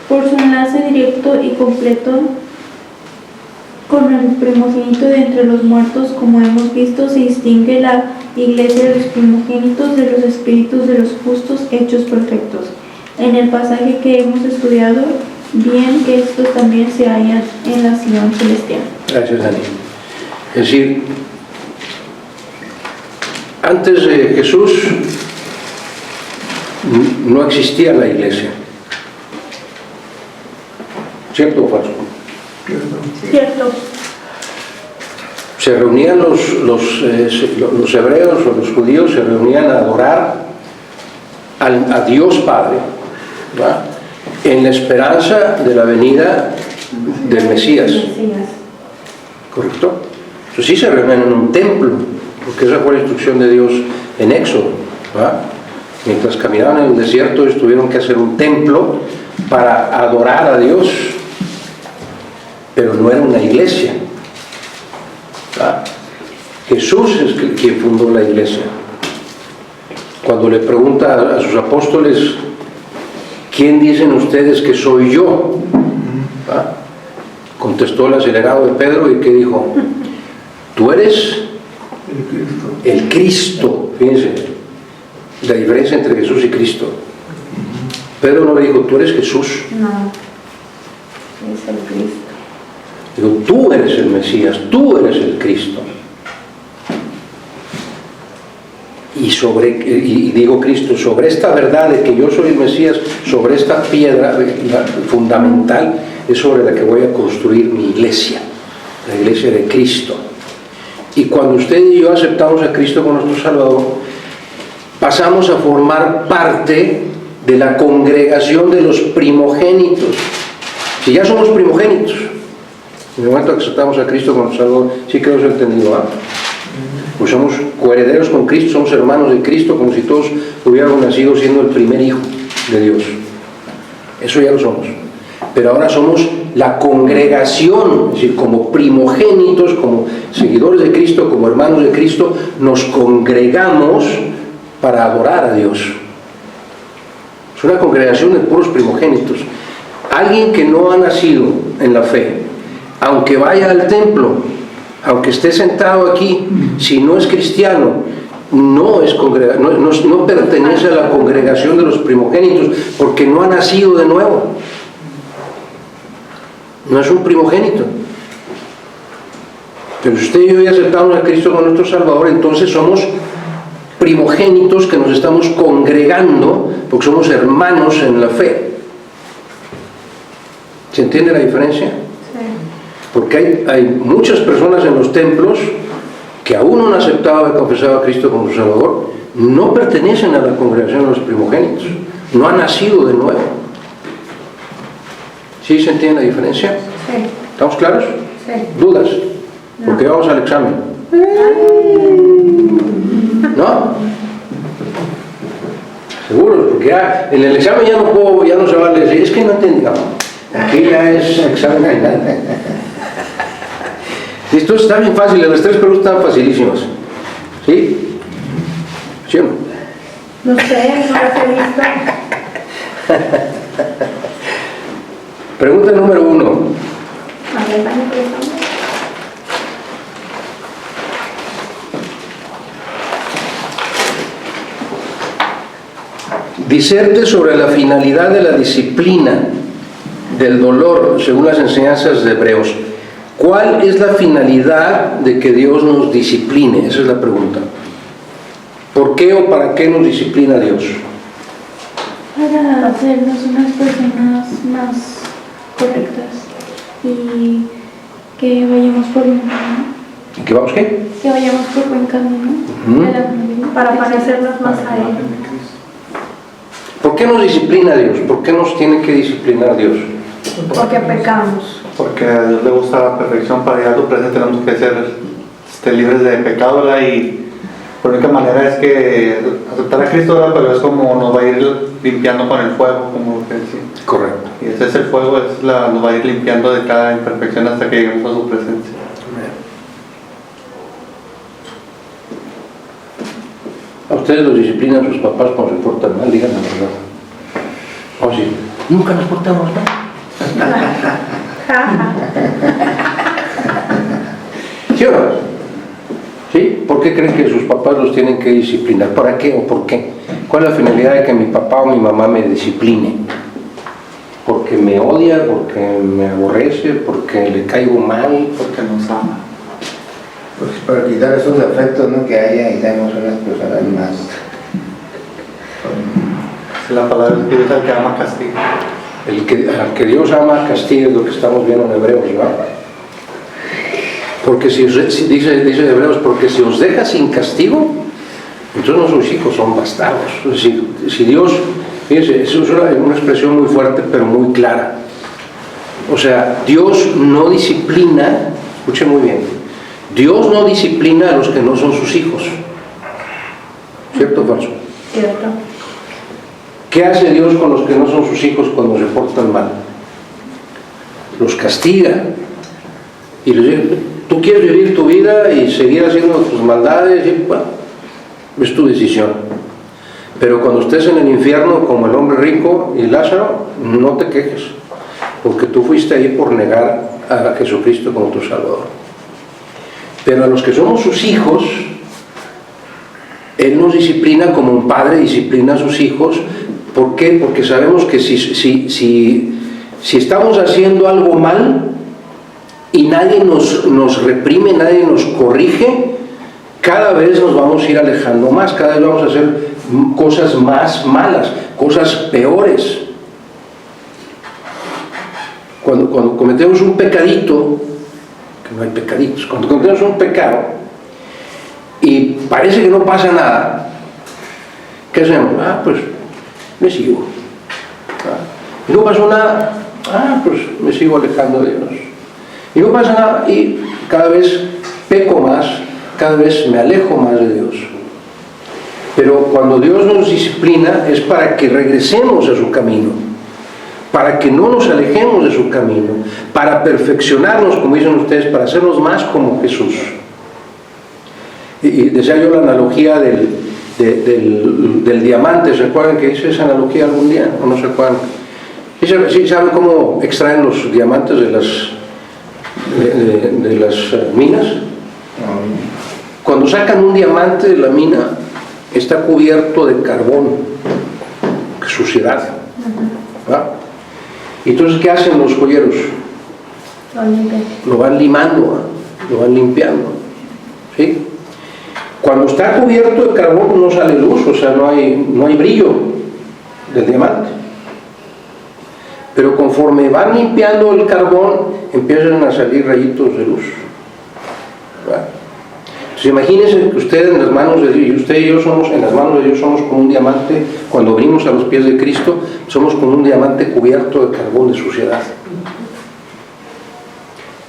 Por su enlace directo y completo con el primogénito de entre los muertos, como hemos visto, se distingue la Iglesia de los primogénitos de los espíritus de los justos hechos perfectos. En el pasaje que hemos estudiado, bien que estos también se hallan en la Sion celestial. Gracias, Dani. Es decir, antes de Jesús no existía la Iglesia. ¿Cierto o falso? Cierto. Se reunían los hebreos o los judíos, se reunían a adorar a Dios Padre, ¿va? En la esperanza de la venida del Mesías. ¿Correcto? Entonces sí se reunían en un templo, porque esa fue la instrucción de Dios en Éxodo, ¿va? Mientras caminaban en el desierto, ellos tuvieron que hacer un templo para adorar a Dios, pero no era una iglesia, ¿va? Jesús es quien fundó la iglesia. Cuando le pregunta a sus apóstoles: ¿quién dicen ustedes que soy yo? ¿Va? Contestó el acelerado de Pedro, y ¿qué dijo? Tú eres el Cristo. Fíjense la diferencia entre Jesús y Cristo. Pedro no le dijo: tú eres Jesús. No, es el Cristo. Digo, tú eres el Mesías, tú eres el Cristo. Y digo Cristo, sobre esta verdad de que yo soy el Mesías, sobre esta piedra fundamental, es sobre la que voy a construir mi iglesia, la iglesia de Cristo. Y cuando usted y yo aceptamos a Cristo como nuestro Salvador, pasamos a formar parte de la congregación de los primogénitos. Si ya somos primogénitos, en el momento que aceptamos a Cristo como nuestro Salvador, sí que lo he entendido, ¿ah? Pues somos coherederos con Cristo, somos hermanos de Cristo, como si todos hubiéramos nacido siendo el primer hijo de Dios. Eso ya lo somos. Pero ahora somos la congregación, es decir, como primogénitos, como seguidores de Cristo, como hermanos de Cristo, nos congregamos para adorar a Dios. Es una congregación de puros primogénitos. Alguien que no ha nacido en la fe, aunque vaya al templo, aunque esté sentado aquí, si no es cristiano, no pertenece a la congregación de los primogénitos, porque no ha nacido de nuevo. no es un primogénito. Pero si usted y yo ya aceptamos a Cristo como nuestro Salvador, entonces somos primogénitos que nos estamos congregando porque somos hermanos en la fe. ¿Se entiende la diferencia? Sí. Porque hay muchas personas en los templos que aún no han aceptado y confesado a Cristo como su Salvador, no pertenecen a la congregación de los primogénitos, no han nacido de nuevo. ¿Sí se entiende la diferencia? Sí. ¿Estamos claros? Sí. ¿Dudas? No. Porque vamos al examen. ¿No? Seguro, porque ya en el examen ya no se vale decir, es que no entendí. No, aquí ya es examen final. Esto está bien fácil, las 3 preguntas están facilísimas. ¿Sí? ¿Sí o no? No sé, no las he visto. Pregunta número 1. A ver, vamos a ver. Diserte sobre la finalidad de la disciplina del dolor según las enseñanzas de Hebreos. ¿Cuál es la finalidad de que Dios nos discipline? Esa es la pregunta. ¿Por qué o para qué nos disciplina Dios? Para hacernos unas personas más correctas y que vayamos por buen camino. ¿Y qué vamos qué? Que vayamos por buen camino. Para parecernos más a Él. ¿Por qué nos disciplina Dios? ¿Por qué nos tiene que disciplinar Dios? Porque pecamos. Porque a Dios le gusta la perfección. Para llegar a su presencia tenemos que ser libres de pecado, ¿verdad? Y la única manera es que aceptar a Cristo, ¿verdad? Pero es como nos va a ir limpiando con el fuego, como que decía. Correcto. Y ese es el fuego, nos va a ir limpiando de cada imperfección hasta que lleguemos a su presencia. ¿A ustedes los disciplinan sus papás cuando se portan mal? Digan la verdad. O sí, nunca nos portamos mal. ¿Sí o no? ¿Sí? ¿Por qué creen que sus papás los tienen que disciplinar? ¿Para qué o por qué? ¿Cuál es la finalidad de que mi papá o mi mamá me discipline? ¿Porque me odia? ¿Porque me aborrece? ¿Porque le caigo mal? Porque nos ama. Pues para quitar esos defectos, ¿no?, que haya y seamos unas personas más. La palabra de Dios es el que ama castiga. Al que Dios ama castiga, es lo que estamos viendo en Hebreos, ¿no? Porque dice Hebreos, porque si os deja sin castigo, entonces nuestros hijos son bastardos. Es decir, si Dios, fíjense, eso es una expresión muy fuerte pero muy clara. O sea, Dios no disciplina, escuchen muy bien, Dios no disciplina a los que no son sus hijos. ¿Cierto o falso? Cierto. ¿Qué hace Dios con los que no son sus hijos cuando se portan mal? Los castiga y les dice, tú quieres vivir tu vida y seguir haciendo tus maldades, y, bueno, es tu decisión. Pero cuando estés en el infierno como el hombre rico y Lázaro, no te quejes, porque tú fuiste ahí por negar a Jesucristo como tu Salvador. Pero a los que somos sus hijos, Él nos disciplina como un padre disciplina a sus hijos. ¿Por qué? Porque sabemos que si estamos haciendo algo mal y nadie nos reprime, nadie nos corrige, cada vez nos vamos a ir alejando más, cada vez vamos a hacer cosas más malas, cosas peores. Cuando cometemos un pecadito, que no hay pecaditos, cuando cometemos un pecado y parece que no pasa nada, ¿qué hacemos? Pues me sigo. Y no pasó nada, pues me sigo alejando de Dios. Y no pasa nada, y cada vez peco más, cada vez me alejo más de Dios. Pero cuando Dios nos disciplina es para que regresemos a su camino, para que no nos alejemos de su camino, para perfeccionarnos, como dicen ustedes, para hacernos más como Jesús. Y decía yo la analogía del diamante. ¿Se acuerdan que hice esa analogía algún día? ¿O no se acuerdan? ¿Sí saben cómo extraen los diamantes de las minas? Cuando sacan un diamante de la mina, está cubierto de carbón, suciedad. ¿Va? Y entonces, ¿qué hacen los joyeros? lo van limando, lo van limpiando, ¿sí? Cuando está cubierto de carbón no sale luz, o sea, no hay brillo del diamante. Pero conforme van limpiando el carbón, empiezan a salir rayitos de luz. ¿Verdad? Entonces imagínense que usted en las manos de Dios, y usted y yo somos, en las manos de Dios somos como un diamante. Cuando venimos a los pies de Cristo, somos como un diamante cubierto de carbón de suciedad.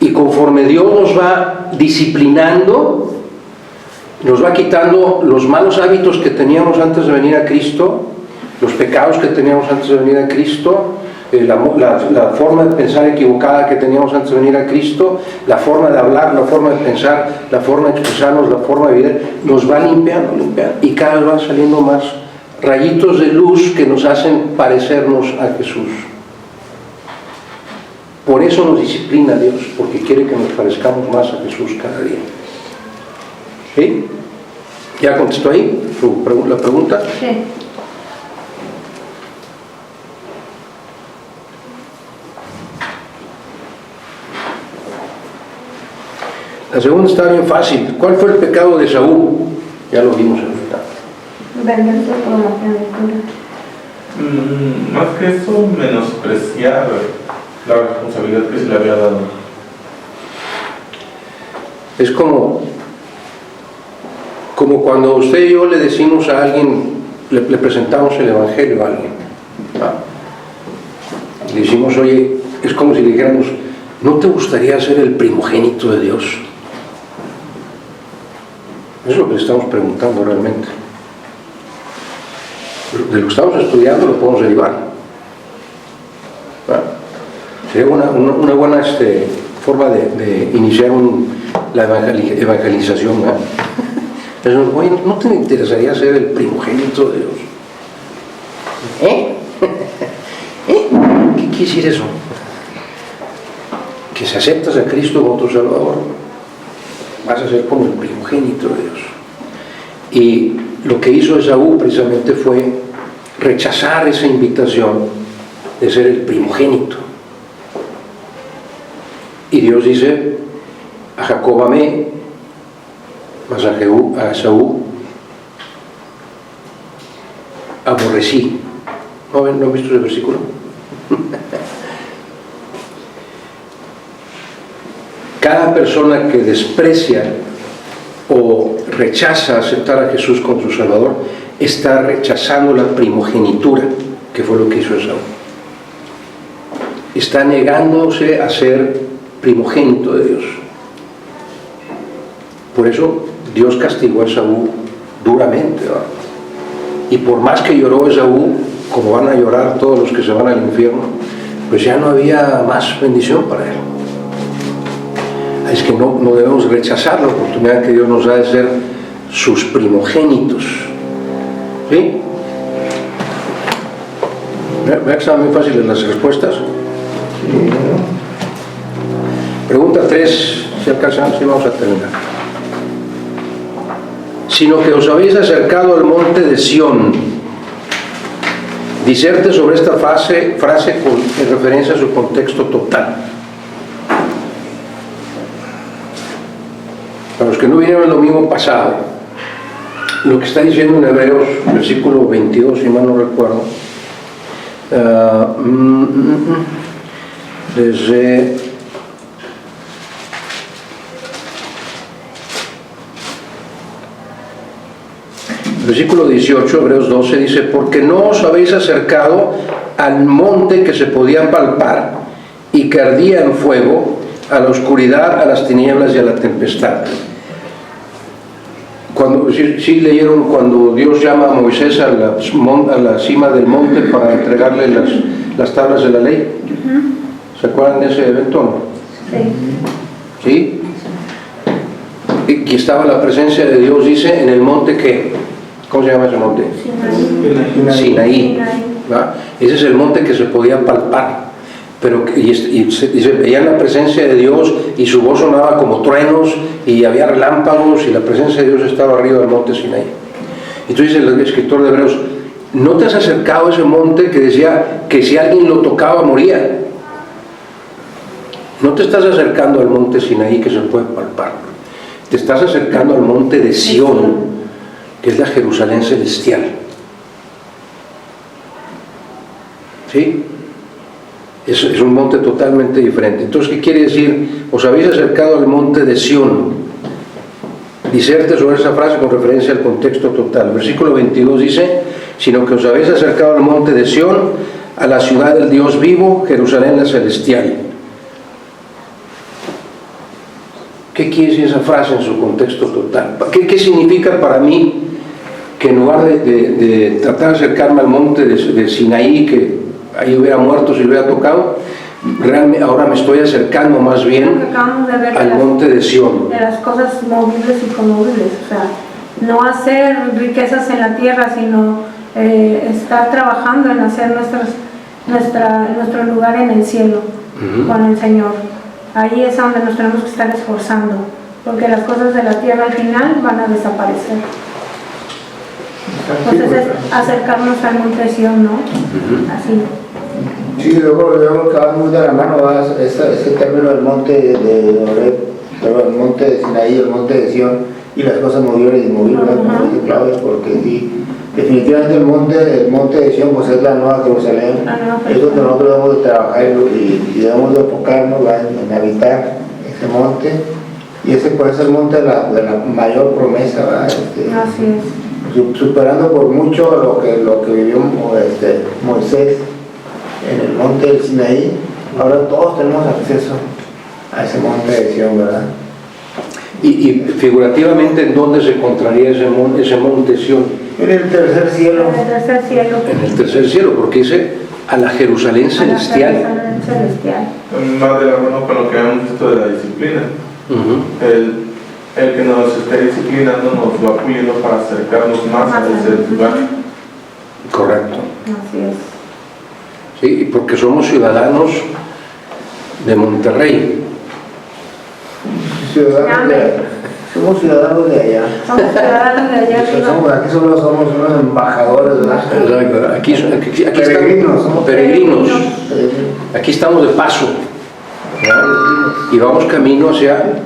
Y conforme Dios nos va disciplinando, nos va quitando los malos hábitos que teníamos antes de venir a Cristo, los pecados que teníamos antes de venir a Cristo, la forma de pensar equivocada que teníamos antes de venir a Cristo, la forma de hablar, la forma de pensar, la forma de expresarnos, la forma de vivir, nos va limpiando, y cada vez van saliendo más rayitos de luz que nos hacen parecernos a Jesús. Por eso nos disciplina Dios, porque quiere que nos parezcamos más a Jesús cada día. ¿Sí? ¿Ya contestó ahí la pregunta? Sí. La segunda está bien fácil. ¿Cuál fue el pecado de Saúl? Ya lo vimos en el final. Venganza por la prematura. Más que eso, menospreciar la responsabilidad que se le había dado. Es como cuando usted y yo le decimos a alguien, le presentamos el Evangelio a alguien, ¿no? Le decimos, oye, es como si le dijéramos, ¿no te gustaría ser el primogénito de Dios? Eso es lo que le estamos preguntando realmente. De lo que estamos estudiando lo podemos derivar. ¿Verdad? Sería una buena forma de iniciar la evangelización. ¿Verdad? Pero, oye, ¿no te interesaría ser el primogénito de Dios? ¿Qué quiere decir eso? Que si aceptas a Cristo como tu Salvador, vas a ser como el primogénito de Dios. Y lo que hizo Esaú precisamente fue rechazar esa invitación de ser el primogénito. Y Dios dice, a Jacob amé, mas a Esaú aborrecí. ¿No han visto ese versículo? Cada persona que desprecia o rechaza aceptar a Jesús como su Salvador está rechazando la primogenitura, que fue lo que hizo Esaú. Está negándose a ser primogénito de Dios. Por eso Dios castigó a Esaú duramente, ¿verdad? Y por más que lloró Esaú, como van a llorar todos los que se van al infierno, pues ya no había más bendición para él. Es que no debemos rechazar la oportunidad que Dios nos da de ser sus primogénitos. ¿Sí? ¿Vean que están muy fáciles las respuestas? Pregunta 3, si alcanzamos, si vamos a terminar. Sino que os habéis acercado al monte de Sión. Diserte sobre esta frase en referencia a su contexto total. Para los que no vinieron el domingo pasado, lo que está diciendo en Hebreos, versículo 22, si mal no recuerdo, desde versículo 18, Hebreos 12, dice, porque no os habéis acercado al monte que se podía palpar y que ardía en fuego, a la oscuridad, a las tinieblas y a la tempestad. Sí leyeron cuando Dios llama a Moisés a la cima del monte para entregarle las tablas de la ley. ¿Se acuerdan de ese evento, no? Sí. ¿Sí? Y estaba la presencia de Dios, dice, en el monte que, ¿cómo se llama ese monte? Sinaí. Ese es el monte que se podía palpar. Pero y se veía la presencia de Dios y su voz sonaba como truenos y había relámpagos y la presencia de Dios estaba arriba del monte Sinaí. Entonces el escritor de Hebreos, ¿no te has acercado a ese monte que decía que si alguien lo tocaba moría? No te estás acercando al monte Sinaí que se puede palpar, te estás acercando al monte de Sión, que es la Jerusalén celestial. ¿Sí? Es un monte totalmente diferente. Entonces, ¿qué quiere decir? Os habéis acercado al monte de Sión. Diserte sobre esa frase con referencia al contexto total. Versículo 22 dice: sino que os habéis acercado al monte de Sión, a la ciudad del Dios vivo, Jerusalén la celestial. ¿Qué quiere decir esa frase en su contexto total? ¿Qué significa para mí que en lugar de tratar de acercarme al monte de Sinaí, que ahí hubiera muerto si lo hubiera tocado, realmente ahora me estoy acercando más bien al monte de Sión? De las cosas movibles y conmovibles, o sea, no hacer riquezas en la tierra, sino estar trabajando en hacer nuestro lugar en el cielo, con el Señor. Ahí es donde nos tenemos que estar esforzando, porque las cosas de la tierra al final van a desaparecer. Entonces es acercarnos al monte de Sión, ¿no? Así. Sí, luego que va muy de la mano ese término del monte de Oreb, el monte de Sinaí, el monte de Sión, y las cosas movibles y inmovibles, como dice Claudia, porque sí, definitivamente el monte de Sión pues es la nueva Jerusalén, es donde nosotros debemos de trabajar y debemos de enfocarnos en habitar ese monte, y ese puede ser el monte de la mayor promesa, ¿verdad? Así es. Superando por mucho lo que vivió Moisés en el monte del Sinaí. Ahora todos tenemos acceso a ese monte de Sión, ¿verdad? Y figurativamente, ¿en dónde se encontraría ese monte Sión? En el tercer cielo. En el tercer cielo. En el tercer cielo, porque dice a la Jerusalén celestial. Más de la mano con lo que hemos visto de la disciplina. El que nos esté disciplinando nos va puliendo para acercarnos más a ese lugar. Correcto. Así es. Sí, porque somos ciudadanos de Monterrey. Somos ciudadanos de allá. Somos ciudadanos de allá. Aquí solo somos unos embajadores, ¿verdad? Exacto. Aquí peregrinos, estamos peregrinos. Aquí estamos de paso, ¿verdad? Y vamos camino hacia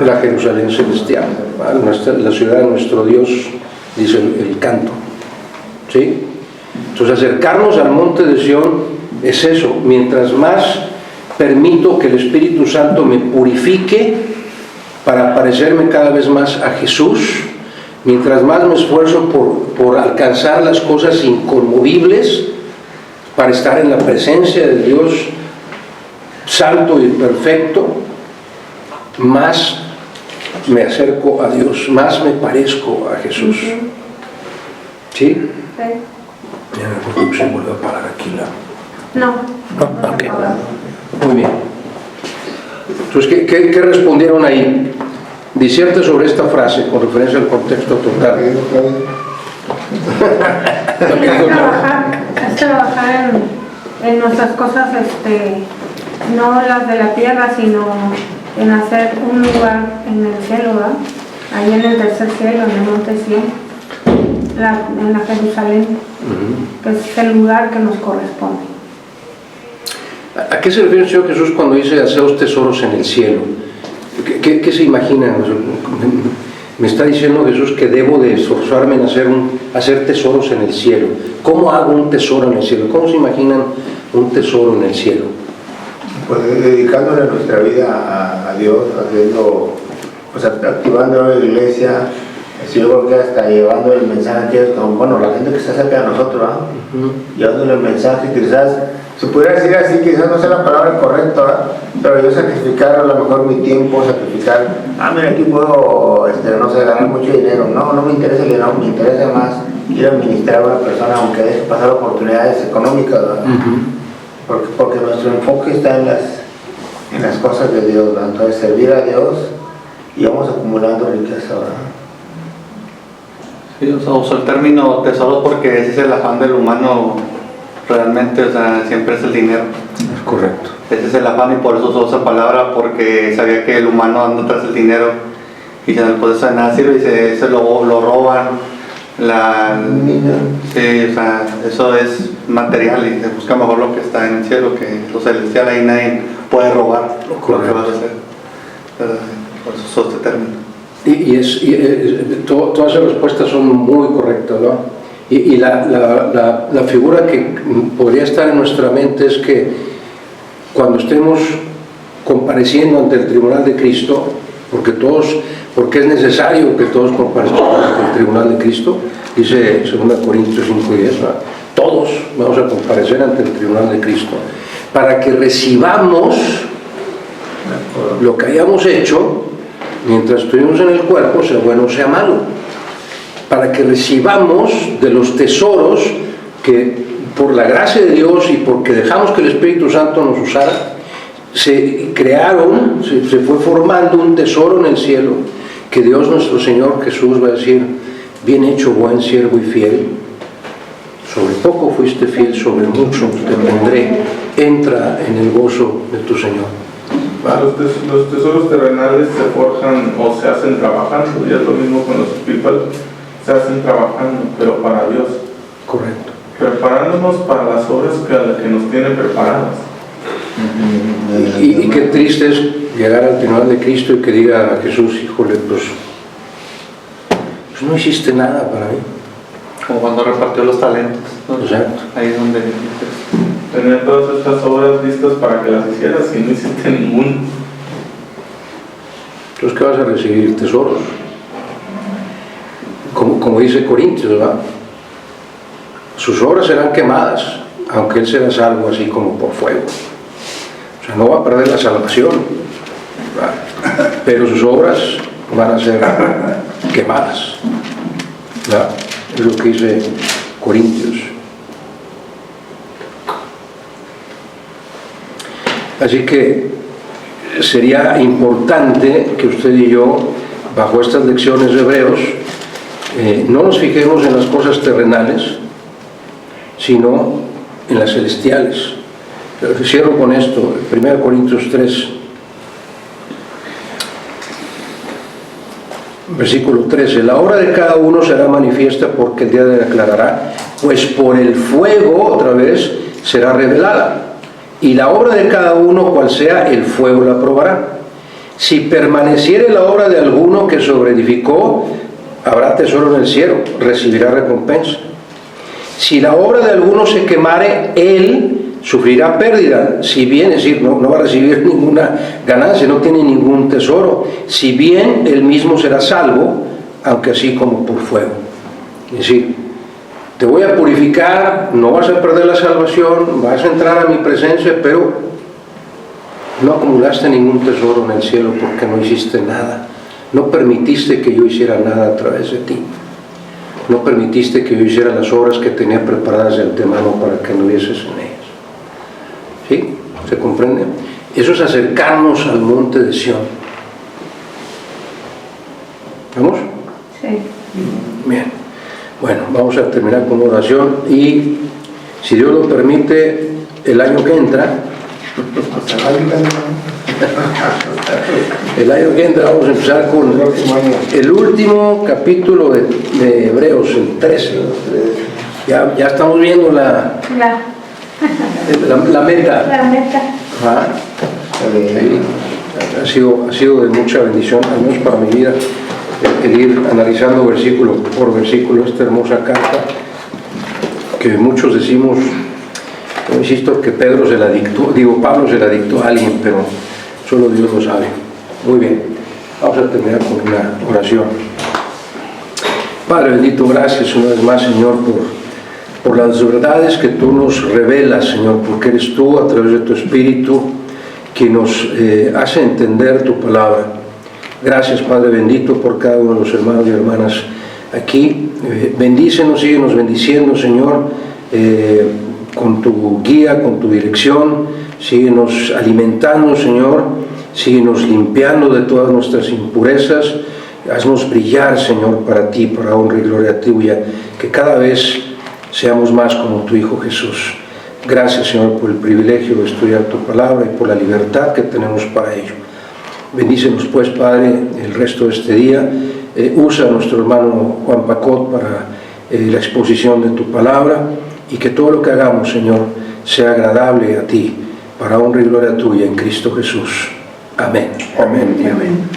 la Jerusalén celestial, la ciudad de nuestro Dios, dice el canto. ¿Sí? Entonces, acercarnos al monte de Sión es eso. Mientras más permito que el Espíritu Santo me purifique para parecerme cada vez más a Jesús, mientras más me esfuerzo por alcanzar las cosas inconmovibles, para estar en la presencia de Dios santo y perfecto, más me acerco a Dios, más me parezco a Jesús. ¿Sí? Sí. Se vuelve a parar aquí No. Okay. Muy bien. Entonces, ¿qué respondieron ahí? Disierte sobre esta frase con referencia al contexto total. Es trabajar en nuestras cosas, no las de la tierra, sino en hacer un lugar en el cielo, ¿verdad? Ahí en el tercer cielo, en el monte Sión, en la Jerusalén, que es el lugar que nos corresponde. ¿A qué se refiere el Señor Jesús cuando dice haceos tesoros en el cielo? ¿Qué se imaginan? Me está diciendo Jesús que debo de esforzarme en hacer tesoros en el cielo. ¿Cómo hago un tesoro en el cielo? ¿Cómo se imaginan un tesoro en el cielo? Pues dedicándole nuestra vida a Dios, haciendo, pues activando la iglesia. Yo creo que hasta llevando el mensaje que es, bueno, la gente que está cerca de nosotros, llevándole el mensaje, quizás, se pudiera decir así, quizás no sea la palabra correcta, pero yo sacrificar a lo mejor mi tiempo, sacrificar, mira, aquí puedo, no sé, ganar mucho dinero. No me interesa el dinero, me interesa más ir a ministrar a una persona, aunque deje pasar oportunidades económicas, ¿verdad? Porque nuestro enfoque está en las cosas de Dios, ¿verdad? Entonces, servir a Dios y vamos acumulando riqueza, ¿verdad? Sí, uso el término tesoro porque ese es el afán del humano realmente, o sea, siempre es el dinero. Es correcto. Ese es el afán y por eso usó esa palabra, porque sabía que el humano anda tras el dinero y después de nada sirve y se lo roban, Sí, o sea, eso es material y se busca mejor lo que está en el cielo, que lo celestial ahí nadie puede robar lo que vas a hacer. Por eso sos determinado. Todas esas respuestas son muy correctas, ¿no? Y la figura que podría estar en nuestra mente es que cuando estemos compareciendo ante el tribunal de Cristo, porque es necesario que todos comparezcamos ante el tribunal de Cristo, dice 2 Corintios 5:10, ¿no? Todos vamos a comparecer ante el tribunal de Cristo, para que recibamos lo que hayamos hecho mientras estuvimos en el cuerpo, sea bueno o sea malo, para que recibamos de los tesoros que por la gracia de Dios y porque dejamos que el Espíritu Santo nos usara, se crearon, se fue formando un tesoro en el cielo, que Dios nuestro Señor Jesús va a decir: bien hecho, buen siervo y fiel, sobre poco fuiste fiel, sobre mucho te pondré, entra en el gozo de tu Señor. Los tesoros terrenales se forjan o se hacen trabajando, y es lo mismo con los espirituales, se hacen trabajando, pero para Dios. Correcto. Preparándonos para las obras que nos tienen preparadas. Y qué triste es llegar al tribunal de Cristo y que diga a Jesús: híjole, pues no hiciste nada para mí. Como cuando repartió los talentos, ¿no? Exacto. Ahí es donde Tener todas estas obras listas para que las hicieras y no hiciste ninguno. Entonces, ¿qué vas a recibir? Tesoros. Como dice Corintios, ¿verdad? Sus obras serán quemadas, aunque él será salvo así como por fuego. O sea, no va a perder la salvación, ¿verdad? Pero sus obras van a ser quemadas, ¿verdad? Es lo que dice Corintios. Así que sería importante que usted y yo, bajo estas lecciones de Hebreos, no nos fijemos en las cosas terrenales, sino en las celestiales. Cierro con esto, 1 Corintios 3, versículo 13: la obra de cada uno será manifiesta, porque el día de declarará, pues por el fuego, otra vez, será revelada. Y la obra de cada uno, cual sea, el fuego la probará. Si permaneciere la obra de alguno que sobreedificó, habrá tesoro en el cielo, recibirá recompensa. Si la obra de alguno se quemare, él sufrirá pérdida, si bien, es decir, no va a recibir ninguna ganancia, no tiene ningún tesoro, si bien él mismo será salvo, aunque así como por fuego. Es decir, te voy a purificar, no vas a perder la salvación, vas a entrar a mi presencia, pero no acumulaste ningún tesoro en el cielo porque no hiciste nada, no permitiste que yo hiciera nada a través de ti, no permitiste que yo hiciera las obras que tenía preparadas de antemano para que no hubieses en ellas. ¿Sí? ¿Se comprende? Eso es acercarnos al monte de Sión. ¿Vamos? Sí. Bien. Bueno, vamos a terminar con una oración y, si Dios lo permite, el año que entra vamos a empezar con el último capítulo de Hebreos, el 13. Ya estamos viendo la meta. La meta. Ajá. Sí, ha sido de mucha bendición, al menos para mi vida, el ir analizando versículo por versículo esta hermosa carta, que muchos decimos, yo insisto, que Pablo se la dictó a alguien, pero solo Dios lo sabe. Muy bien, vamos a terminar con una oración. Padre bendito, gracias una vez más, Señor, por las verdades que tú nos revelas, Señor, porque eres tú, a través de tu Espíritu, que nos hace entender tu palabra. Gracias, Padre bendito, por cada uno de los hermanos y hermanas aquí. Bendícenos, síguenos bendiciendo, Señor, con tu guía, con tu dirección. Síguenos alimentando, Señor. Síguenos limpiando de todas nuestras impurezas. Haznos brillar, Señor, para ti, para honra y gloria tuya. Que cada vez seamos más como tu Hijo Jesús. Gracias, Señor, por el privilegio de estudiar tu palabra y por la libertad que tenemos para ello. Bendícenos, pues, Padre, el resto de este día. Usa a nuestro hermano Juan Pacot para la exposición de tu palabra, y que todo lo que hagamos, Señor, sea agradable a ti, para honra y gloria tuya en Cristo Jesús. Amén. Amén y amén.